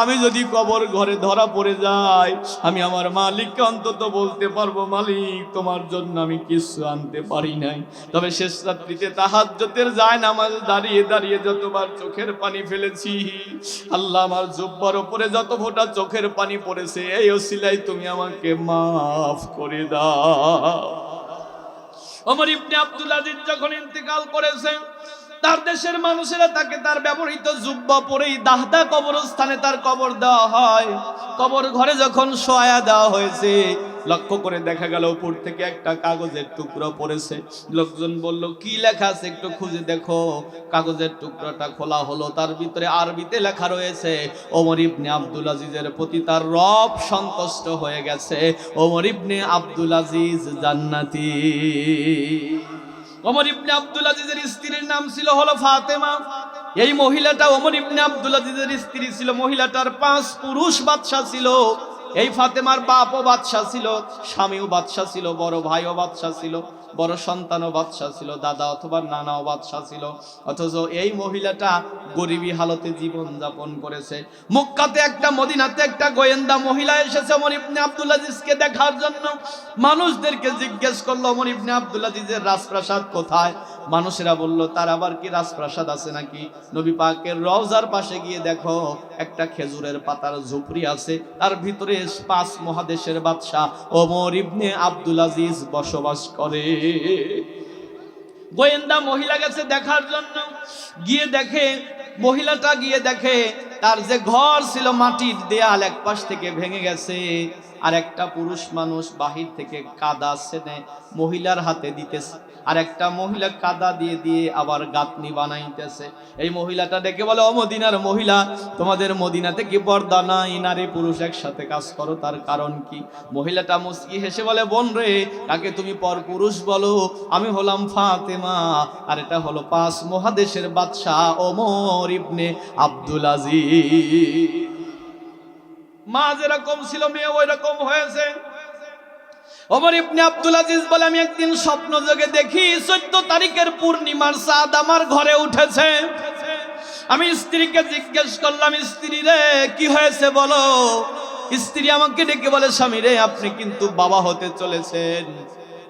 আমি যদি কবর ঘরে ধরা পড়ে যাই, আমি আমার মালিককে অন্তত বলতে পারবো, মালিক তোমার জন্য আমি আমি কিছু আনতে পারি নাই, তবে শেষ রাত্রিতে তাহাজ্জুদের জায়নামাজ দাঁড়িয়ে দাঁড়িয়ে যতবার চোখের পানি ফেলেছি, আল্লাহ আমার জুব্বার উপরে যত ফোঁটা চোখের পানি পড়েছে এই ওসিলায় তুমি আমাকে মাফ করে দাও। ওমর ইবনে আব্দুল আজিজ যখন ইন্তেকাল করেছেন, তার দেশের মানুষেরা তাকে তার ব্যবহৃত জুব্বা পরেই দাহদা কবরস্থানে তার কবর দেওয়া হয়। কবর ঘরে যখন শোয়া দেওয়া হয়েছে, লক্ষ্য করে দেখা গেল উপর থেকে একটা কাগজের টুকরো পড়েছে। লোকজন বলল, কি লেখা আছে একটু খুঁজে দেখো। কাগজের টুকরোটা খোলা হলো, তার ভিতরে আরবিতে লেখা রয়েছে, ওমর ইবনে আব্দুল আজিজের প্রতি তার রব সন্তুষ্ট হয়ে গেছে, ওমর ইবনে আব্দুল আজিজ জান্নাতি। ওমর ইবনে আব্দুল আজিজের স্ত্রীর নাম ছিল হলো ফাতেমা। এই মহিলাটা ওমর ইবনে আব্দুল আজিজের স্ত্রী ছিল। মহিলাটার 5 পুরুষ বাদশা ছিল। এই ফাতেমার বাপও বাদশা ছিল, স্বামীও বাদশা ছিল, বড় ভাইও বাদশা ছিল, বড় সন্তানও বাদশা ছিল, দাদা অথবা নানাও বাদশা ছিল। অথচ এই মহিলাটা গরিবী হালতে জীবন যাপন করেছে। মক্কাতে একটা, মদিনাতে একটা গোয়েন্দা মহিলা এসেছে ওমর ইবনে আব্দুল আজিজকে দেখার জন্য। মানুষদেরকে জিজ্ঞেস করলো, ওমর ইবনে আব্দুল আজিজের রাজপ্রাসাদ কোথায়? মানুষেরা বলল, তার আবার কি রাজপ্রাসাদ আছে নাকি? নবী পাকের রওজার পাশে গিয়ে দেখো একটা খেজুরের পাতার ঝুপড়ি আছে, তার ভিতরে 5 মহাদেশের বাদশা ওমর ইবনে আব্দুল আজিজ বসবাস করে। গোয়েন্দা মহিলা গেছে দেখার জন্য। মহিলাটা গিয়ে দেখে তার যে ঘর ছিল মাটির দেয়াল এক পাশ থেকে ভেঙে গেছে, আর একটা পুরুষ মানুষ বাহির থেকে কাদা সেনে মহিলার হাতে দিতেছে, আর একটা মহিলা কাদা দিয়ে দিয়ে আবার গাঁথনি বানাইতেছে। এই মহিলাটা ডেকে বলে, ও মদিনার মহিলা, তোমাদের মদিনাতে কি পর্দা নাই? নারী পুরুষ একসাথে কাজ করো, তার কারণ কি? মহিলাটা মুস্কি হেসে বলে, বোন রে, কাকে তুমি পর পুরুষ বলো? আমি হলাম ফাতেমা, আর এটা হলো 5 মহাদেশের বাদশা ওমর ইবনে আব্দুল আজিজ। মা যেরকম ছিল মেয়ে ওই রকম হয়েছে। ওমর ইবনে আব্দুল আজিজ বলে, আমি একদিন স্বপ্ন যোগে দেখি 14 তারিখের পূর্ণিমার চাঁদ আমার ঘরে উঠেছে। আমি স্ত্রীকে জিজ্ঞেস করলাম, স্ত্রী রে কি হয়েছে বলো? স্ত্রী আমাকে ডেকে বলে, স্বামী রে, আপনি কিন্তু বাবা হতে চলেছেন।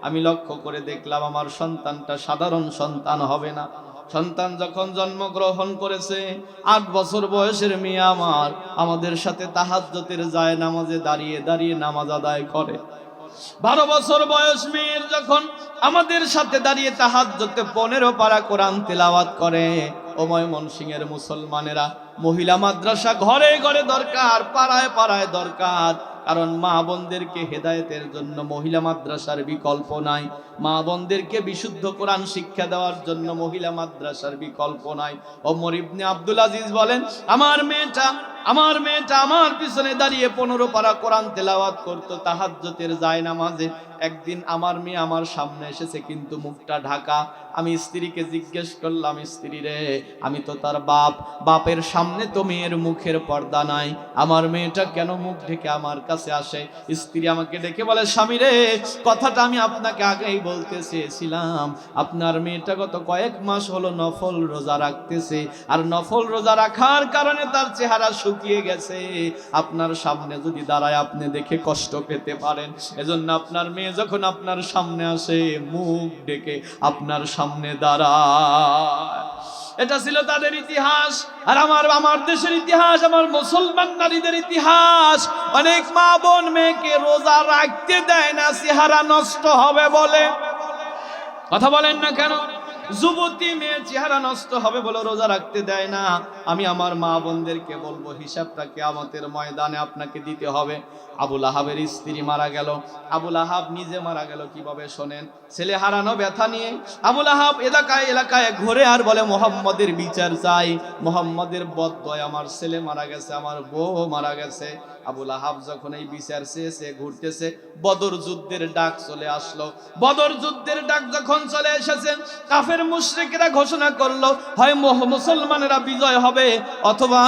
আমি লক্ষ্য করে দেখলাম আমার সন্তানটা সাধারণ সন্তান হবে না। সন্তান যখন জন্মগ্রহণ করেছে, 8 বছর বয়সের মেয়ে আমাদের সাথে তাহাজ্জুদের জায়নামাজে দাঁড়িয়ে দাঁড়িয়ে নামাজ আদায় করে। 12 বছর বয়স মেয়ের যখন আমাদের সাথে দাঁড়িয়ে তাহাজ্জুদে 15 পারা কোরআন তেলাওয়াত করে। ও ময়মনসিংহের মুসলমানেরা, মহিলা মাদ্রাসা ঘরে ঘরে দরকার, পাড়ায় পাড়ায় দরকার। কারণ মা বোনদেরকে হেদায়েতের জন্য মহিলা মাদ্রাসার বিকল্প নাই। মা বোনদেরকে বিশুদ্ধ কোরআন শিক্ষা দেওয়ার জন্য মহিলা মাদ্রাসার বিকল্প নাই। ওমর ইবনে আব্দুল আজিজ বলেন, আমার মেয়েটা আমার পিছনে দাঁড়িয়ে 15 পারা কোরআন তেলাওয়াত করতো তাহাজ্জুদের জায়নামাজে। একদিন আমার মেয়ে আমার সামনে এসেছে, কিন্তু মুখটা ঢাকা। আমি স্ত্রীকে জিজ্ঞেস করলাম, স্ত্রী রে, আমি তো তার বাপের সামনে তো মেয়ের মুখের পর্দা নাই, আমার মেয়েটা কেন মুখ ঢেকে আমার কাছে আসে? স্ত্রী আমাকে ডেকে বলে, স্বামী রে, কথাটা আমি আপনাকে আগেই বলতে চেয়েছিলাম। আপনার মেয়েটা গত কয়েক মাস হলো নফল রোজা রাখতেছে, আর নফল রোজা রাখার কারণে তার চেহারা শুকিয়ে গেছে। আপনার সামনে যদি দাঁড়ায় আপনি দেখে কষ্ট পেতে পারেন। এজন্য আপনার মেয়ে যখন আপনার সামনে আসে মুখ ডেকে আপনার সামনে দাঁড়ায়। এটা ছিল তাদের ইতিহাস। আর আমার দেশের ইতিহাস, আমার মুসলমান নারীদের ইতিহাস। অনেক মা বোন মেয়েকে রোজা রাখতে দেয় না চেহারা নষ্ট হবে বলে। কথা বলেন না কেন? যুবতী মেয়ে চেহারা নষ্ট হবে বলে রোজা রাখতে দেয় না। আমি আমার মা বোনদেরকে বলবো, হিসাবটা কিয়ামতের ময়দানে আপনাকে দিতে হবে। আবুল আহাবের স্ত্রী মারা গেল, আবুল আহাব নিজে মারা গেল কিভাবে শোনেন। ছেলে হারানো ব্যথা নিয়ে আবুল আহাব এলাকায় ঘুরে আর বলে, মোহাম্মদের বিচার চাই, মোহাম্মদের বদদয়, আমার ছেলে মারা গেছে, আমার বউ মারা গেছে। আবুল আহাব যখন এই বিচার চেয়েছে ঘুরতেছে, বদর যুদ্ধের ডাক চলে আসলো। বদর যুদ্ধের ডাক যখন চলে এসেছে, কাফের মুশরিকরা ঘোষণা করলো, হয় মুসলমানেরা বিজয় হবে অথবা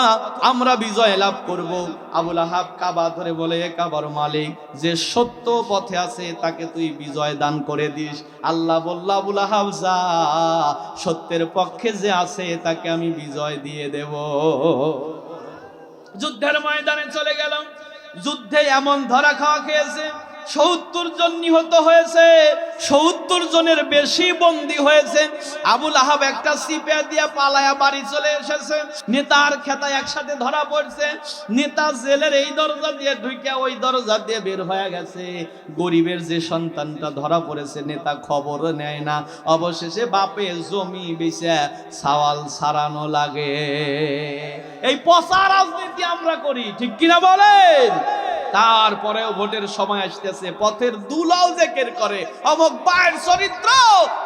আমরা বিজয় লাভ করব। আবুল আহাব কাবা ধরে বলে, কাবার মালিক যে সত্য পথে আছে তাকে তুই বিজয় দান করে দিস। আল্লাহ বলল, আবুল আহাব যা, সত্যের পক্ষে যে আছে তাকে আমি বিজয় দিয়ে দেব। যুদ্ধের ময়দানে চলে গেল। যুদ্ধে এমন ধরা খাওয়া খেয়েছে, ৭০ জন নিহত হয়েছে, ৭০ জনের বেশি বন্দী হয়েছে। আবুল আহাব একটা সিপে দিয়া পালায়া বাড়ি চলে এসেছে। নেতার খেতায় একসাথে ধরা পড়ছে। নেতা জেলের এই দরজা দিয়ে ঢুকে ওই দরজা দিয়ে বের হয়ে গেছে। গরিবের যে সন্তানটা ধরা পড়েছে, নেতা খবর নেয় না। অবশেষে বাপে জমি বেচে সওয়াল সারানো লাগে। এই পচা রাজনীতি আমরা করি, ঠিক কিনা বলেন? তারপরেও ভোটের সময় আসতেছে, পথের দুলাও জেকের করে, অমুক ভাইয়ের চরিত্র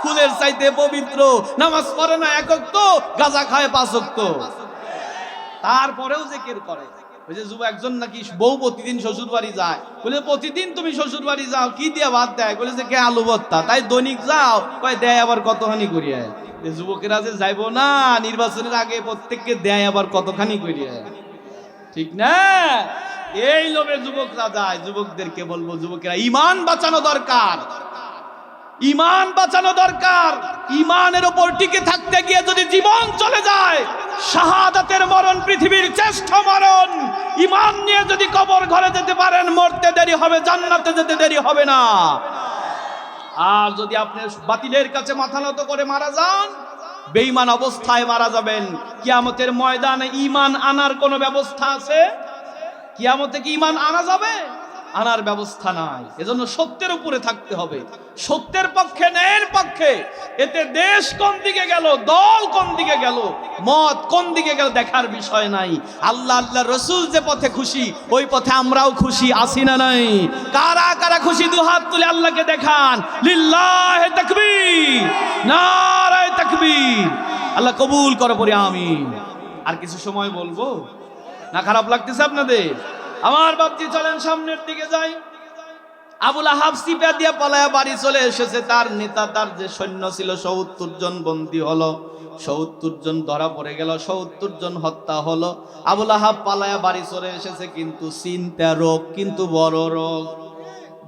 ফুলের চাইতে পবিত্র, নামাজ পড়ে না এক ওয়াক্ত, গাঁজা খায় 5 ওয়াক্ত, তারপরেও জেকের করে। ওই যে যুব একজন নাকি বউ প্রতিদিন শ্বশুর বাড়ি যায়, বলে প্রতিদিন তুমি শ্বশুর বাড়ি যাও, কি দিয়ে ভাত দেয়? বলে যে কে আলু ভর্তা। তাই দৈনিক যাও, কয় দেয় আবার কতখানি করিয়া। যুবকেরা যে যাইবো না নির্বাচনের আগে, প্রত্যেককে দেয় আবার কতখানি করিয়া, ঠিক না? এই লোভে যুবকরা যায়। যুবকদেরকে বলবো, যুবকেরা ঈমান বাঁচানো দরকার, ঈমান বাঁচানো দরকার। ঈমানের উপর টিকে থাকতে গিয়ে যদি জীবন চলে যায়, শাহাদাতের মরণ পৃথিবীর শ্রেষ্ঠ মরণ। ঈমান নিয়ে যদি কবর ঘরে যেতে পারেন, মরতে দেরি হবে, জান্নাতে যেতে দেরি হবে না। আর যদি আপনি বাতিলের কাছে মাথা নত করে মারা যান, বেঈমান অবস্থায় মারা যাবেন। কিয়ামতের ময়দানে ঈমান আনার কোনো ব্যবস্থা আছে? কিয়ামতে কি ঈমান আনা যাবে? আনার ব্যবস্থা নাই। এজন্য সত্যের উপরে থাকতে হবে, সত্যের পক্ষে, ন্যায়ের পক্ষে। এতে দেশ কোন দিকে গেল, দল কোন দিকে গেল, মত কোন দিকে গেল দেখার বিষয় নাই। আল্লাহ আল্লাহ রসুল যে পথে খুশি, ওই পথে আমরাও খুশি আছি না নাই? কারা কারা খুশি দুহাত তুলে আল্লাহকে দেখান। লিল্লাহি তাকবীর, নারায়ে তাকবীর। আল্লাহ কবুল করে পড়ি আমিন। আর কিছু সময় বলবো না? খারাপ লাগতেছে আপনাদের? আমার বাপজি চলেন সামনের দিকে যাই। আবুল আহাব সিপা দিয়ে পালায়া বাড়ি চলে এসেছে। তার নেতা, তার যে সৈন্য ছিল, ৭০ জন বন্দী হলো, ৭০ জন ধরা পড়ে গেল, ৭০ জন হত্যা হলো। আবুল আহাব পালায়া বাড়ি চলে এসেছে, কিন্তু চিন্তা রোগ, কিন্তু বড় রোগ।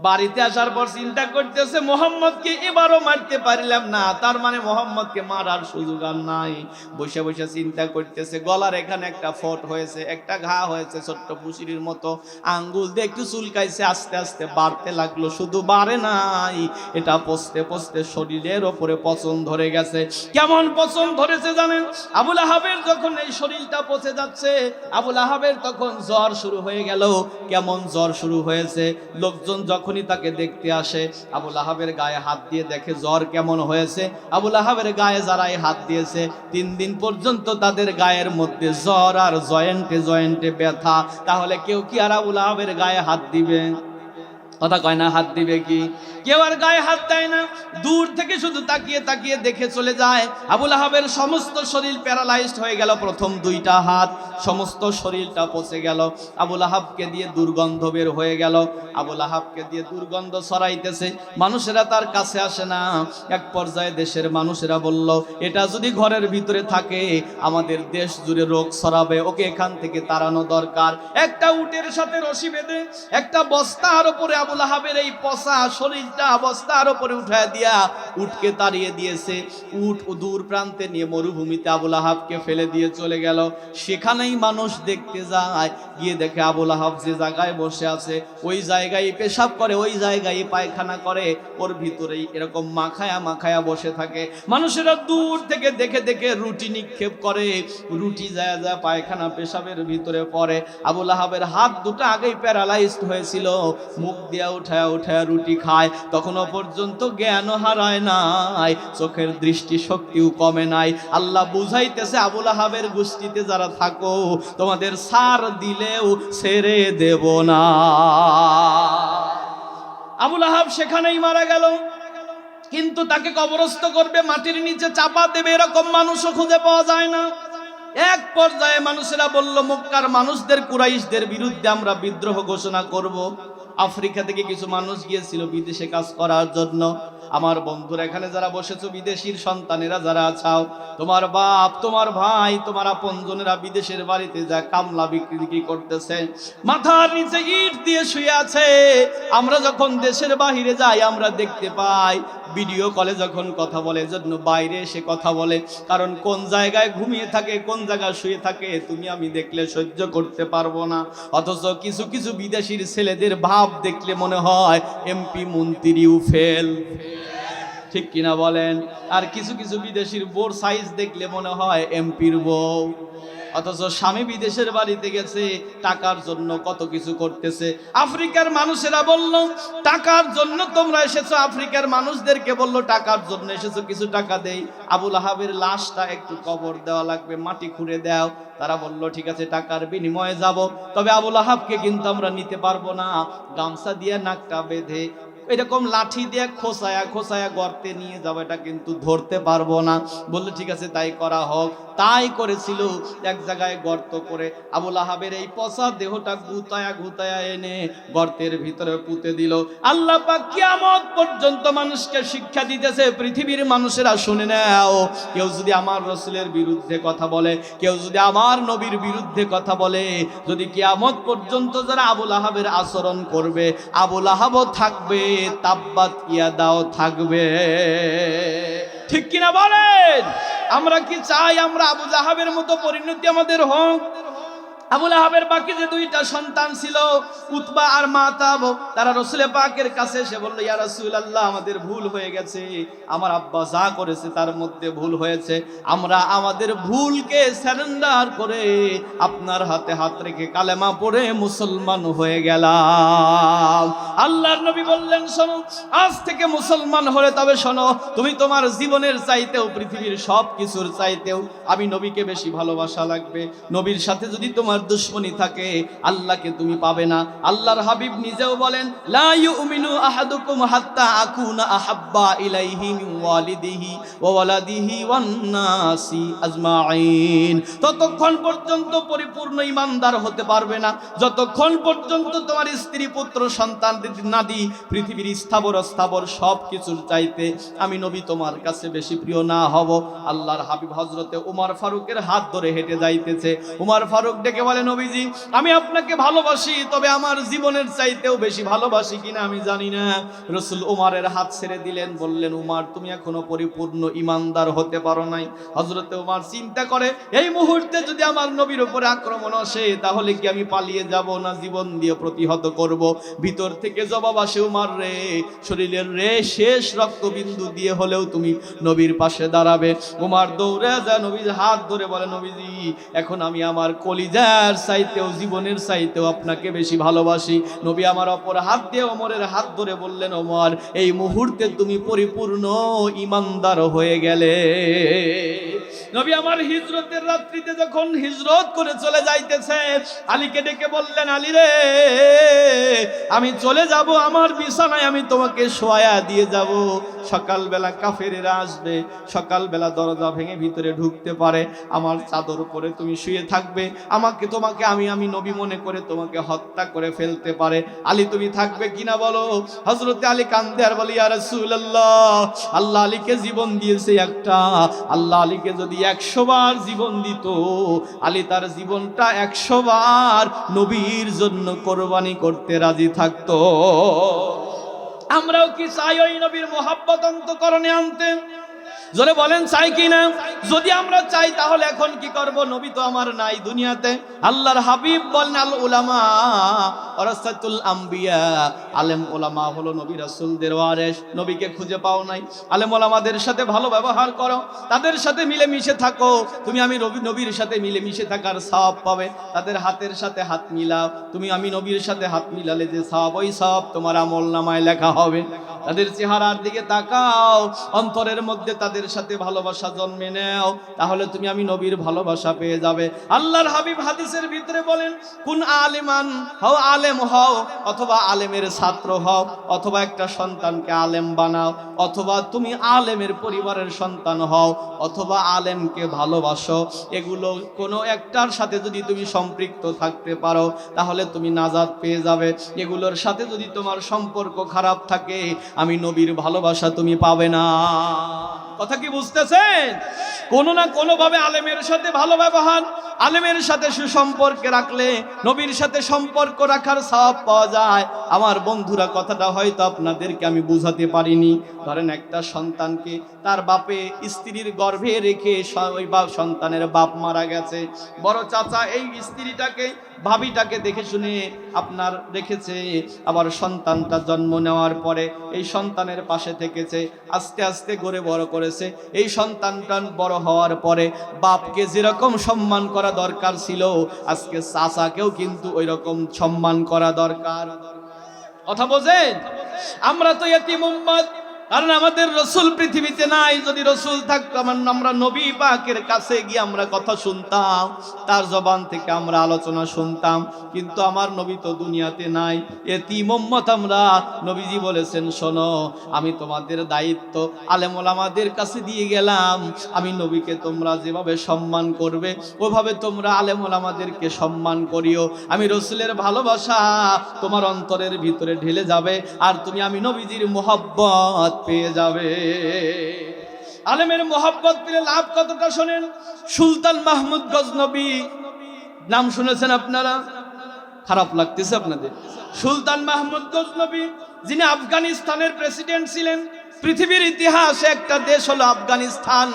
বাড়িতে আসার পর চিন্তা করতেছে, মোহাম্মদকে এবারও মারতে পারলাম না, তার মানে মোহাম্মদকে মারার সুযোগ আর নাই। বসে বসে চিন্তা করতেছে, গলার এখানে একটা ফট হয়েছে, একটা ঘা হয়েছে ছোট্ট পুশিরির মতো, আঙ্গুল দিয়ে একটু চুলকাইছে, আস্তে আস্তে বাড়তে লাগলো। শুধু বাড়ে নাই, এটা পচতে পচতে শরীরের ওপরে পচন ধরে গেছে। কেমন পচন ধরেছে জানেন? আবুল আহাবের যখন এই শরীরটা পচে যাচ্ছে, আবুল আহাবের তখন জ্বর শুরু হয়ে গেল। কেমন জ্বর শুরু হয়েছে? লোকজন যখনই তাকে দেখতে আসে, আবুল আহাবের গায়ে হাত দিয়ে দেখে জ্বর কেমন হয়েছে। আবুল আহাবের গায়ে যারাই হাত দিয়েছে, 3 দিন পর্যন্ত তাদের গায়ের মধ্যে জ্বর আর জয়েন্টে জয়েন্টে ব্যথা। তাহলে কেউ কি আর আবুল আহাবের গায়ে হাত দিবে? কথা কয় না, হাত দিবে কি? কেউ আর গায়ে হাত দেয় না। দূর থেকে শুধু তাকিয়ে তাকিয়ে দেখে চলে যায়। আবুল আহাবের সমস্ত শরীর প্যারালাইজড হয়ে গেল। প্রথম 2টা হাত, সমস্ত শরীরটা পচে গেল। আবুল আহাবকে দিয়ে দুর্গন্ধ বের হয়ে গেল। আবুল আহাবকে দিয়ে দুর্গন্ধ ছড়াইতেছে, মানুষেরা তার কাছে আসে না। এক পর্যায়ে দেশের মানুষেরা বলল, এটা যদি ঘরের ভিতরে থাকে, আমাদের দেশ জুড়ে রোগ ছড়াবে, ওকে এখান থেকে তাড়ানো দরকার। একটা উটের সাথে রশি বেঁধে একটা বস্তার উপরে আবুল আহাবের এই পচা শরীরটা বস্তার উপরে উঠায় দিয়া উটকে তাড়িয়ে দিয়েছে। উট দূর প্রান্তে নিয়ে মরুভূমিতে আবুল আহাবকে ফেলে দিয়ে চলে গেল। সেখানেই মানুষ দেখতে যায়, গিয়ে দেখে আবুল আহাব যে জায়গায় বসে আছে, ওই জায়গায় পেশাব করে, ওই জায়গায় পায়খানা করে, ওর ভিতরেই এরকম মাখায়া মাখায়া বসে থাকে। মানুষেরা দূর থেকে দেখে দেখে রুটি নিক্ষেপ করে, রুটি যায় যায় পায়খানা পেশাবের ভিতরে পড়ে। আবুল আহাবের হাত দুটো আগেই প্যারালাইজড হয়েছিল, মুখ দিয়া উঠায়া উঠায়া রুটি খায়, তখনও পর্যন্ত জ্ঞান হারায় নাই, চোখের দৃষ্টি শক্তিও কমে নাই। আল্লাহ বুঝাইতেছে, আবুল আহাবের গোষ্ঠীতে যারা থাকো, তোমাদের সার দিলেও ছেড়ে দেব না। আবুল আহাব সেখানেই মারা গেল। কিন্তু তাকে কবরস্থ করবে, মাটির নিচে চাপা দেবে, এরকম মানুষও খুঁজে পাওয়া যায় না। এক পর্যায়ে মানুষেরা বলল, মক্কার মানুষদের, কুরাইশদের বিরুদ্ধে আমরা বিদ্রোহ ঘোষণা করব। আফ্রিকা থেকে কিছু মানুষ গিয়েছিল বিদেশে কাজ করার জন্য। আমার বন্ধুরা এখানে যারা বসেছো, বিদেশির সন্তানেরা যারা আছাও, তোমার বাপ, তোমার ভাই, তোমার আপনজনেরা বিদেশের বাড়িতে যা কামলা বিক্রি করতেছে, মাথার নিচে ইট দিয়ে শুয়ে আছে। আমরা যখন দেশের বাহিরে যাই, আমরা দেখতে পাই ভিডিও কলে যখন কথা বলে, জন্য বাইরে এসে কথা বলে, কারণ কোন জায়গায় ঘুমিয়ে থাকে, কোন জায়গায় শুয়ে থাকে তুমি আমি দেখলে সহ্য করতে পারবো না। অথচ কিছু কিছু বিদেশির ছেলেদের ভাব ভাব দেখলে মনে হয় এমপি মন্ত্রীও ফেল, ঠিক কিনা বলেন? আর কিছু কিছু বিদেশির বোর সাইজ দেখলে মনে হয় এমপির বউ, অথচ স্বামী বিদেশের বাড়িতে গেছে, টাকার জন্য কত কিছু করতেছে। আফ্রিকার মানুষেরা বলল টাকার জন্য তোমরা এসেছো, আফ্রিকার মানুষদেরকে বলল টাকার জন্য এসেছো, কিছু টাকা দেই, আবুল আহাবের লাশটা একটু কবর দেওয়া লাগবে, মাটি খুঁড়ে দাও। তারা বলল ঠিক আছে, টাকার বিনিময়ে যাব, তবে আবুল আহাবকে কিন্তু আমরা নিতে পারবো না, গামছা দিয়ে নাকটা বেঁধে এরকম লাঠি দিয়ে খোসায়া খোসায়া গর্তে নিয়ে যাবো, এটা কিন্তু ধরতে পারবো না। বললো ঠিক আছে তাই করা হোক। তাই করেছিল, এক জায়গায় গর্ত করে আবুল আহাবের এই পচা দেহটা গুতায়া গুতায়া এনে গর্তের ভিতরে পুঁতে দিল। আল্লাহ পাক কিয়ামত পর্যন্ত মানুষকে শিক্ষা দিতেছে, পৃথিবীর মানুষেরা শুনে নাও, কেউ যদি আমার রাসূলের বিরুদ্ধে কথা বলে, কেউ যদি আমার নবীর বিরুদ্ধে কথা বলে, যদি কিয়ামত পর্যন্ত যারা আবুল আহাবের আচরণ করবে, আবুল আহাবও থাকবে, তাব্বাত ইয়াদাও থাকবে, ঠিক কিনা বলেন? আমরা কি চাই আমরা আবু জাহাবের মতো পরিণতি আমাদের হোক? আবুল আহাবের বাকি যে দুইটা সন্তান ছিল, উতবা আর মাতাব, তারা রাসূল পাকের কাছে এসে বলল, ইয়া রাসূলুল্লাহ, আমাদের ভুল হয়ে গেছে, আমার আব্বা যা করেছে তার মধ্যে ভুল হয়েছে, আমরা আমাদের ভুলকে সারেন্ডার করে আপনার হাতে হাত রেখে কালেমা পড়ে মুসলমান হয়ে গেলাম। আল্লাহর নবী বললেন, শোনো, আজ থেকে মুসলমান হলে তবে শোনো, তুমি তোমার জীবনের চাইতেও, পৃথিবীর সব কিছুর চাইতেও আমি নবীকে বেশি ভালোবাসা লাগবে। নবীর সাথে যদি তোমার দুশমনী থাকে, আল্লাহকে তুমি পাবে না। আল্লাহর হাবিব নিজেও বলেন, লা ইউমিনু আহাদুকুম হাত্তা আকুনা আহাব্বা ইলাইহি মিন ওয়ালিদিহি ওয়া ওয়ালাদিহি ওয়ান নাসি আজমাইন। ততক্ষণ পর্যন্ত পরিপূর্ণ ঈমানদার হতে পারবে না যতক্ষণ পর্যন্ত তোমার স্ত্রী, পুত্র, সন্তান নাদি, পৃথিবীর স্থাবর অস্থাবর সব কিছুর চাইতে আমি নবী তোমার কাছে বেশি প্রিয় না হব। আল্লাহর হাবিব হযরতে উমর ফারুকের হাত ধরে হেঁটে যাইতেছে। উমর ফারুক ডেকে বলে, নবীজি, আমি আপনাকে ভালোবাসি, তবে আমার জীবনের চাইতেও বেশি ভালোবাসি কিনা আমি জানি না। রাসূল উমরের হাত ছেড়ে দিলেন, বললেন, উমর, তুমি এখনো পরিপূর্ণ ঈমানদার হতে পারো নাই। হযরতে উমর চিন্তা করে, এই মুহূর্তে যদি আমার নবীর উপরে আক্রমণ আসে, তাহলে কি আমি পালিয়ে যাব না জীবন দিয়ে প্রতিহত করব? ভিতর থেকে জবাব আসে, উমর রে, শরীরের রে শেষ রক্তবিন্দু দিয়ে হলেও তুমি নবীর পাশে দাঁড়াবে। উমর দৌড়ে যায়, নবীর হাত ধরে বলে, নবীজি, এখন আমি আমার কলিজার চাইতেও, জীবনের চাইতেও আপনাকে বেশি ভালোবাসি। নবী আমার অপর হাত দিয়ে ওমরের হাত ধরে বললেন, ওমর, এই মুহূর্তে তুমি পরিপূর্ণ ঈমানদার হয়ে গেলে। নবী আমার হিজরতের রাত্রিতে যখন হিজরত করে চলে যাইতেছে, আলীকে ডেকে বললেন, আলী রে, আমি চলে যাব, আমার বিছানায় আমি তোমাকে শোয়া দিয়ে যাব। সকালবেলা কাফেরেরা আসবে, সকালবেলা দরজা ভেঙে ভিতরে ঢুকতে পারে, আমার চাদর পরে তুমি শুয়ে থাকবে, তোমাকে আমি নবী মনে করে তোমাকে হত্যা করে ফেলতে পারে। আলী, তুমি থাকবে কিনা বলো? হযরতে আলী কান্দে আর বলে, ইয়া রাসূলুল্লাহ, আল্লাহ আলীকে জীবন দিয়েছে একটা, আল্লাহ আলীকে যদি 100 বার জীবন দিত, আলী তার জীবনটা 100 বার নবীর জন্য কোরবানি করতে রাজি থাকতো। আমরাও কি চাই ওই নবীর মোহাব্বত অন্তঃকরণে আনতে? জোরে বলেন, চাই কি না? যদি আমরা চাই তাহলে এখন কি করব? নবী তো আমার নাই দুনিয়াতে। আল্লাহর হাবিব বলেন, আল উলামা ওয়ারাসাতুল আম্বিয়া, আলেম ওলামা হলো নবী রাসূলদের ওয়ারিস। নবীকে খুঁজে পাও নাই, আলেম ওলামাদের সাথে ভালো ব্যবহার করো, তাদের সাথে মিলে মিশে থাকো, তুমি আমি নবীর সাথে মিলে মিশে থাকার সওয়াব পাবে। তাদের হাতের সাথে হাত মিলাও, তুমি আমি নবীর সাথে হাত মিলালে যে সওয়াব, ওই সওয়াব তোমার আমলনামায় লেখা হবে। তাদের চেহারার দিকে তাকাও, অন্তরের মধ্যে তাদের সাথে ভালোবাসা জন্মে নাও, তাহলে তুমি আমি নবীর ভালোবাসা পেয়ে যাবে। আল্লাহর হাবিব হাদিসের ভিতরে বলেন, কোন আলিমান হও, আলেম হও, অথবা আলেমের ছাত্র হও, অথবা একটা সন্তানকে আলেম বানাও, অথবা তুমি আলেমের পরিবারের সন্তান হও, অথবা আলেমকে ভালোবাসো। এগুলো কোনো একটার সাথে যদি তুমি সম্পৃক্ত থাকতে পারো, তাহলে তুমি নাজাত পেয়ে যাবে। এগুলোর সাথে যদি তোমার সম্পর্ক খারাপ থাকে, আমি নবীর ভালোবাসা তুমি পাবে না। কথা কি বুঝতেছেন? কোনো না কোনো ভাবে আলেমের সাথে ভালো ব্যবহার, আলেমের সাথে সুসম্পর্কে রাখলে নবীর সাথে সম্পর্ক রাখার সওয়াব পাওয়া যায়। আমার বন্ধুরা, কথাটা হয়তো আপনাদেরকে আমি বুঝাতে পারিনি। ধরেন একটা সন্তানকে তার বাপে স্ত্রীর গর্ভে রেখে ওই সন্তানের বাপ মারা গেছে, বড় চাচা এই স্ত্রীটাকে ভাবিটাকে দেখে শুনে আপনার রেখেছে, আবার সন্তানটা জন্ম নেওয়ার পরে এই সন্তানের পাশে থেকেছে, আস্তে আস্তে গড়ে বড় করেছে। এই সন্তানটা বড় হওয়ার পরে বাপকে যেরকম সম্মান করা দরকার ছিল, আজকে চাচাকেও কিন্তু ওই রকম সম্মান করা দরকার। কথা বোঝেন? আমরা তো ইতিম উম্মত, কারণ আমাদের রসুল পৃথিবীতে নাই। যদি রসুল থাকতো আমরা নবী পাকের কাছে গিয়ে আমরা কথা শুনতাম, তার জবান থেকে আমরা আলোচনা শুনতাম, কিন্তু আমার নবী তো দুনিয়াতে নাই, এতিম উম্মত আমরা। নবীজি বলেছেন, শোনো, আমি তোমাদের দায়িত্ব আলেম ওলামাদের কাছে দিয়ে গেলাম, আমি নবীকে তোমরা যেভাবে সম্মান করবে ওভাবে তোমরা আলেম ওলামাদেরকে সম্মান করিও। আমি রসুলের ভালোবাসা তোমার অন্তরের ভিতরে ঢেলে যাবে, আর তুমি আমি নবীজির মুহাব্বত পেয়ে যাবে। আলেমের মোহাব্বত পেলে লাভ কতটা শোনেন। সুলতান মাহমুদ গজনবী নাম শুনেছেন আপনারা? খারাপ লাগতেছে আপনাদের? সুলতান মাহমুদ গজনবী, যিনি আফগানিস্তানের প্রেসিডেন্ট ছিলেন। পৃথিবীর ইতিহাসে একটা দেশ হলো আফগানিস্তান,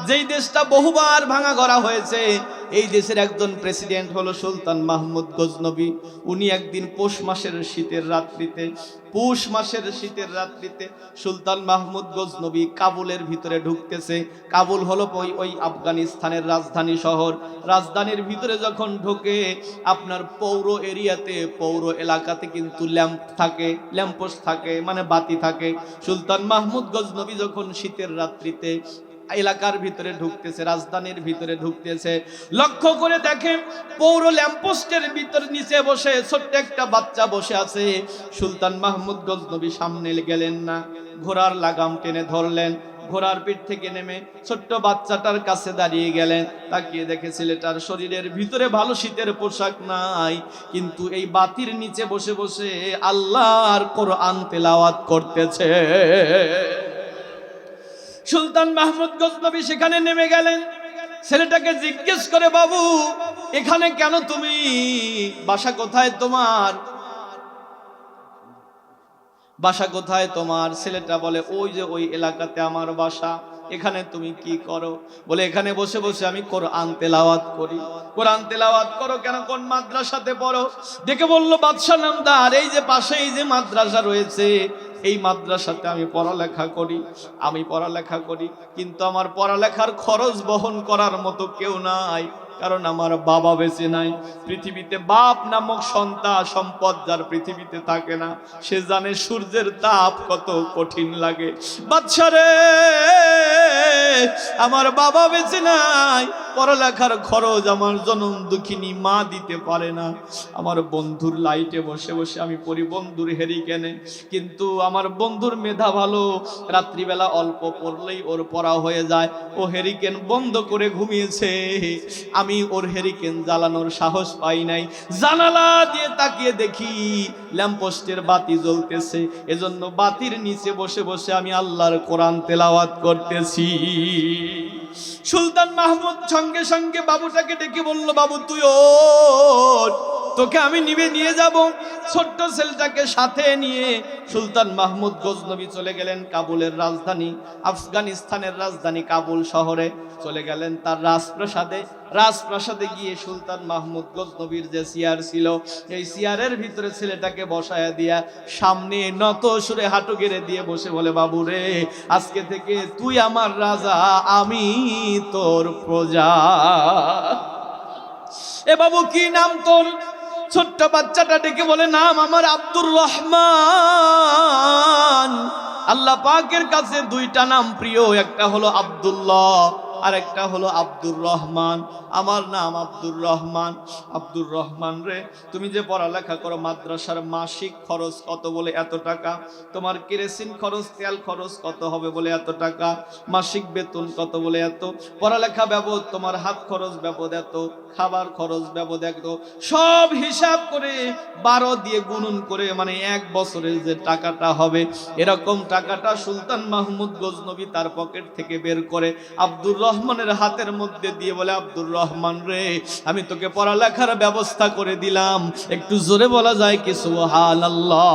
যেই দেশটা বহুবার ভাঙা গড়া হয়েছে। এই দেশের একজন প্রেসিডেন্ট হলো সুলতান মাহমুদ গজনবী। উনি একদিন পৌষ মাসের শীতের রাত্রিতে সুলতান মাহমুদ গজনবী কাবুলের ভিতরে ঢুকতেছে। কাবুল হলো ওই আফগানিস্তানের রাজধানী শহর। রাজধানীর ভিতরে যখন ঢোকে, আপনার পৌর এরিয়াতে, পৌর এলাকাতে কিন্তু ল্যাম্পোস্ট থাকে, মানে বাতি থাকে। সুলতান মাহমুদ গজনবী যখন শীতের রাত্রিতে এলাকার ভিতরে ঢুকতেছে, রাজধানীর ভিতরে ঢুকতেছে, লক্ষ্য করে দেখে পৌর ল্যাম্পোস্টের ভিতর নিচে বসে ছোট্ট একটা বাচ্চা বসে আছে। সুলতান মাহমুদ গজনবী সামনে গেলেন না, ঘোড়ার লাগাম টেনে ধরলেন, ঘোড়ার পিঠ থেকে নেমে ছোট্ট বাচ্চাটার কাছে দাঁড়িয়ে গেলেন। তাকিয়ে দেখে ছেলেটার শরীরের ভিতরে ভালো শীতের পোশাক নাই, কিন্তু এই বাতির নিচে বসে বসে আল্লাহর কোরআন তেলাওয়াত করতেছে। সুলতান মাহমুদ গজনবী সেখানে নেমে গেলেন, ছেলেটাকে জিজ্ঞেস করে, বাবু এখানে কেন তুমি? বাসা কোথায় তোমার? ছেলেটা বলে, ওই যে ওই এলাকাতে আমার বাসা। এখানে তুমি কি করো? বলে, এখানে বসে বসে আমি কোরআন তেলাওয়াত করি। কোরআন তেলাওয়াত করো কেন? কোন মাদ্রাসাতে পড়ো? দেখে বলল, বাদশাহ নামদার এই যে পাশে এই যে মাদ্রাসা রয়েছে, এই মাদ্রাসাতে আমি পড়ালেখা করি, কিন্তু আমার পড়ালেখার খরচ বহন করার মতো কেউ নাই, কারণ আমার বাবা বেঁচে নাই। পৃথিবীতে বাপ নামক সম্পদ যার পৃথিবীতে থাকে না, সে জানে সূর্যের তাপ কত কঠিন লাগে। বাদশা রে, আমার বাবা বেঁচে নাই, পড়ালেখার খরচ আমার জনম দুঃখিনী মা দিতে পারে না। আমার বন্ধুর লাইটে বসে বসে আমি পড়ি, বন্ধুর হেরিকেনে, কিন্তু আমার বন্ধুর মেধা ভালো, রাত্রিবেলা অল্প পড়লেই ওর পড়া হয়ে যায়। ও হেরিকেন বন্ধ করে ঘুমিয়েছে, আমি ওর হেরিকেন জ্বালানোর সাহস পাই নাই। জানালা দিয়ে তাকিয়ে দেখি ল্যাম্পোস্টের বাতি জ্বলতেছে, এজন্য বাতির নিচে বসে বসে আমি আল্লাহর কোরআন তেলাওয়াত করতেছি। সুলতান মাহমুদ সঙ্গে সঙ্গে বাবুটাকে ডেকে বলল, বাবু তুই ওঠ, তোকে আমি নিয়ে যাব। ছোট্ট ছেলেটাকে সাথে নিয়ে সুলতান মাহমুদ গজনবী চলে গেলেন কাবুলের রাজধানী, আফগানিস্তানের রাজধানী কাবুল শহরে চলে গেলেন তার রাজপ্রাসাদে গিয়ে সুলতান মাহমুদ গজনবীর যে চেয়ার ছিল, এই চেয়ারের ভিতরে ছেলেটাকে বসায়া দিয়া সামনে নত সুরে হাঁটু গেড়ে দিয়ে বসে বলে, বাবু রে, আজকে থেকে তুই আমার রাজা, আমি তোর প্রজা। এ বাবু কি নাম তোর? ছোট্ট বাচ্চাটা ডেকে বলে, নাম আমার আব্দুর রহমান। আল্লাহ পাকের কাছে দুইটা নাম প্রিয়, একটা হলো আব্দুল্লাহ আর একটা হলো আব্দুর রহমান। আমার নাম আব্দুর রহমান। আব্দুর রহমান রে, তুমি যে পড়ালেখা করো, মাদ্রাসার মাসিক খরচ কত? বলে এত টাকা। তোমার কেরোসিন খরচ, তেল খরচ কত হবে? বলে এত টাকা। মাসিক বেতন কত? বলে এত। পড়ালেখা বাবদ তোমার হাত খরচ বাবদ এত, খাবার খরচ বাবদ এত। সব হিসাব করে 12 দিয়ে গুণন করে, মানে 1 বছরের যে টাকাটা হবে, এরকম টাকাটা সুলতান মাহমুদ গজনবী তার পকেট থেকে বের করে আব্দুর রহমানের হাতের মধ্যে দিয়ে বলে, আব্দুর রহমান রে, আমি তোকে পড়ালেখার ব্যবস্থা করে দিলাম। একটু জোরে বলা যায় কি সুবহানাল্লাহ?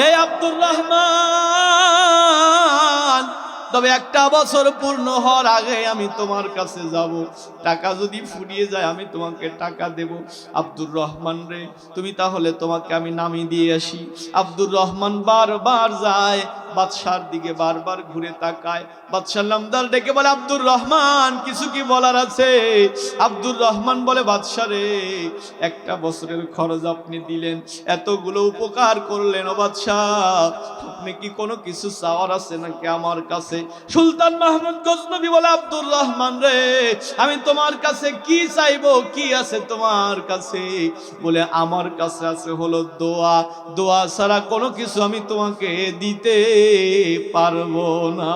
এই আব্দুর রহমান, তবে একটা বছর পূর্ণ হওয়ার আগে আমি তোমার কাছে যাব। টাকা যদি ফুরিয়ে যায় আমি তোমাকে টাকা দেব। আব্দুর রহমান রে, তুমি তাহলে তোমাকে আমি নামিয়ে দিয়ে আসি। আব্দুর রহমান বারবার যায়, বাদশার দিকে বারবার ঘুরে তাকায়। বাদশাহ নামদার ডেকে বলে, আব্দুর রহমান, কিছু কি বলার আছে? আব্দুর রহমান বলে, বাদশা রে, একটা বছরের খরচ আপনি দিলেন, এতগুলো উপকার করলেন, ও বাদশাহ আপনি কি কোনো কিছু চাওয়ার আছে নাকি আমার কাছে? সুলতান মাহমুদ গজনবী বলে, আব্দুর রহমান রে, আমি তোমার কাছে কি চাইবো? কি আছে তোমার কাছে? বলে, আমার কাছে আছে হলো দোয়া। দোয়া ছাড়া কোনো কিছু আমি তোমাকে দিতে পারবো না।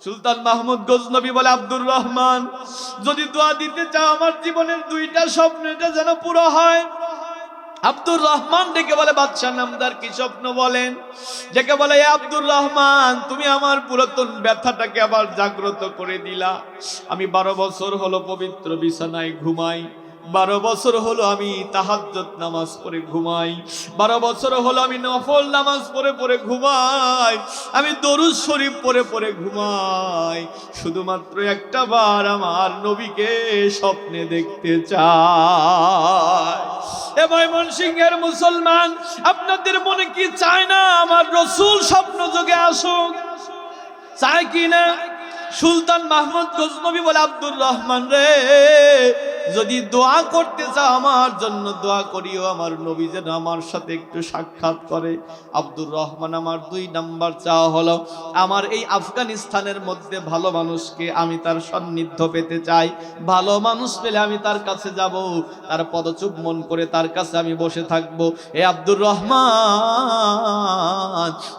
সুলতান মাহমুদ গজনবী বলে, আব্দুর রহমান, যদি দোয়া দিতে চাও আমার জীবনের দুইটা স্বপ্ন এটা যেন পুরো হয়। আব্দুর রহমান ডেকে বলে, বাদশাহ নামদার কি স্বপ্ন বলেন? ডেকে বলে, আব্দুর রহমান, তুমি আমার পুরাতন ব্যথাটাকে আবার জাগ্রত করে দিলা। আমি 12 বছর হলো পবিত্র বিছানায় ঘুমাই, 12 বছর হলো আমি তাহাজ্জুদ নামাজ পড়ে ঘুমাই, 12 বছর হলো আমি নফল নামাজ পড়ে পড়ে ঘুমাই, আমি দরুদ শরীফ পড়ে পড়ে ঘুমাই। শুধুমাত্র একটা বার আমার নবীকে স্বপ্নে দেখতে চাই। এ ময়মনসিংহের মুসলমান, আপনাদের মনে কি চায় না আমার রসুল স্বপ্ন যোগে আসুক? চায় কি না? সুলতান মাহমুদ গজনবী বলে, আব্দুর রহমান রে, যদি দোয়া করতে চাও আমার জন্য দোয়া করিও, আমার নবী যেন আমার সাথে একটু সাক্ষাৎ করে। আব্দুর রহমান, আমার 2 নাম্বার চাওয়া হলো, আমার এই আফগানিস্তানের মধ্যে ভালো মানুষকে আমি তার সান্নিধ্য পেতে চাই। ভালো মানুষ পেলে আমি তার কাছে যাব, তার পদচুম্বন করে তার কাছে আমি বসে থাকবো। এ আব্দুর রহমান,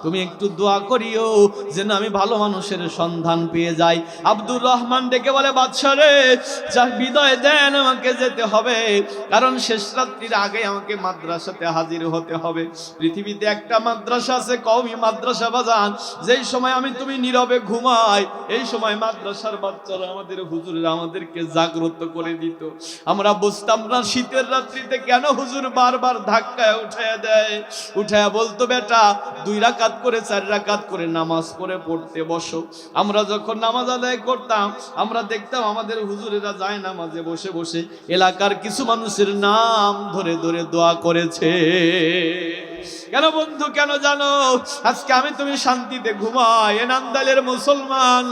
তুমি একটু দোয়া করিও যেন আমি ভালো মানুষের সন্ধান পেয়ে যাই। আব্দুর রহমান ডেকে বলে, বাদশা রে, যা বিদায় দেন, আমাকে যেতে হবে, কারণ শেষ রাত্রির আগে আমাকে মাদ্রাসাতে হাজির হতে হবে। পৃথিবীতে একটা মাদ্রাসা আছে, কওমি মাদ্রাসা বাজান, যেই সময় আমি তুমি নীরবে ঘুমাই, এই সময় মাদ্রাসার বাচ্চারা আমাদের হুজুরেরা আমাদেরকে জাগ্রত করে দিত। আমরা বুঝতাম না শীতের রাত্রিতে কেন হুজুর বারবার ধাক্কায় উঠায়া দেয়। উঠায়া বলতো, বেটা 2 রাকাত করে 4 রাকাত করে নামাজ পড়তে বসো। আমরা যখন নামাজ আদায় করতাম, আমরা দেখতাম আমাদের হুজুরেরা যায় নামাজে বসে বসে এলাকার কিছু মানুষের নাম ধরে ধরে দোয়া করেছে। কেন বন্ধু, কেন জানো? আজকে আমি তুমি শান্তিতে ঘুমাই, এ নান্দাইলের মুসলমান,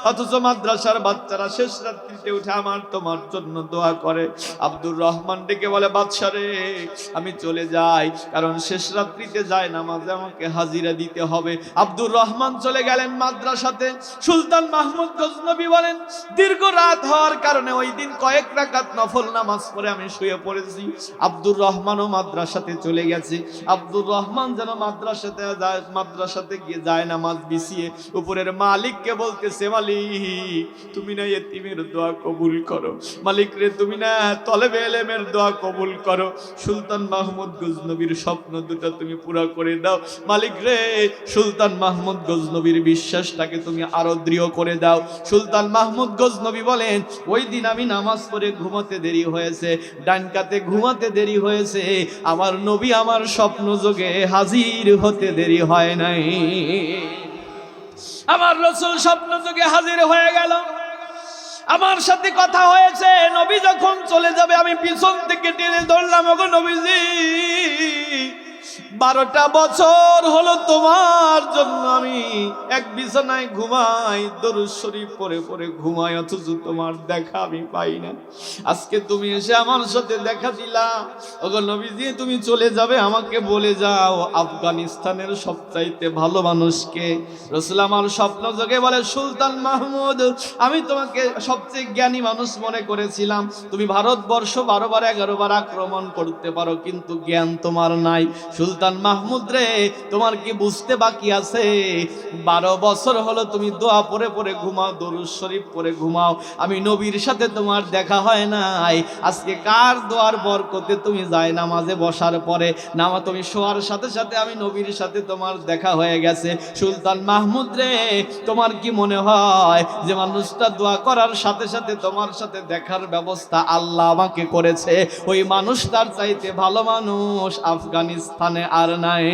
অথচ মাদ্রাসার বাচ্চারা শেষ রাত্রিতে উঠে আমার তোমার জন্য দোয়া করে। আব্দুর রহমান ডেকে বলে, বাদশা রে, আমি চলে যাই, কারণ শেষ রাত্রিতে যায় নামাজে আমাকে হাজিরা দিতে হবে। আব্দুর রহমান চলে গেলেন মাদ্রাসাতে। সুলতান মাহমুদ গজনবী বলেন, দীর্ঘ রাত হওয়ার কারণে ওই দিন কয়েক রাকাত নফল নামাজ পড়ে আমি শুয়ে পড়েছি। আব্দুর রহমানও মাদ্রাসাতে চলে গেছে। আব্দুর রহমান যেন মাদ্রাসাতে গিয়ে যায় নামাজ বিছিয়ে উপরের মালিককে বলতেছে, মালিক তুমি না ইতিমের দোয়া কবুল করো, মালিক রে তুমি না তলেবে ইলমের দোয়া কবুল করো, সুলতান মাহমুদ গজনবীর স্বপ্ন দুটো তুমি পুরা করে দাও, মালিক রে সুলতান মাহমুদ গজনবীর বিশ্বাসটাকে তুমি আরো দৃঢ় করে দাও। সুলতান মাহমুদ গজনবী বলেন, ওই দিন আমি নামাজ পড়ে ঘুমাতে দেরি হয়েছে, ডান কাতে ঘুমাতে দেরি হয়েছে, আমার নবী আমার স্বপ্ন যোগে হাজির হতে দেরি হয় নাই। আমার রাসূল স্বপ্ন যোগে হাজির হয়ে গেল, আমার সাথে কথা হয়েছে। নবী যখন চলে যাবে আমি পিছন থেকে টেনে ধরলাম, ওগো নবীজি, 12টা বছর হলো তোমার জন্য আমি এক বিছানায় ঘুমাই, দরুদ শরীফ পড়ে পড়ে ঘুমাই, অথচ তোমার দেখা আমি পাই না। আজকে তুমি এসে আমার সাথে দেখা দিলা। ওগো নবীজি, তুমি চলে যাবে, আমাকে বলে যাও আফগানিস্তানের সবচাইতে ভালো মানুষকে। রাসূল আমার স্বপ্ন যোগে বলে, সুলতান মাহমুদ, আমি তোমাকে সবচেয়ে জ্ঞানী মানুষ মনে করেছিলাম। তুমি ভারতবর্ষ 12 বার 11 বার আক্রমণ করতে পারো, কিন্তু জ্ঞান তোমার নাই। সুলতান মাহমুদ রে, তোমার কি বুঝতে বাকি আছে? 12 বছর হলো তুমি দোয়া পড়ে পড়ে ঘুমাও, দরুদ শরীফ পড়ে ঘুমাও, আমি নবীর সাথে তোমার দেখা হয় নাই। আজকে কার দোয়ার বরকতে তুমি যায় নামাজে বসার পরে তুমি শোয়ার সাথে সাথে আমি নবীর সাথে তোমার দেখা হয়ে গেছে। সুলতান মাহমুদ রে, তোমার কি মনে হয় যে মানুষটা দোয়া করার সাথে সাথে তোমার সাথে দেখার ব্যবস্থা আল্লাহ আমাকে করেছে, ওই মানুষটার চাইতে ভালো মানুষ আফগানিস্তানে আর নাই।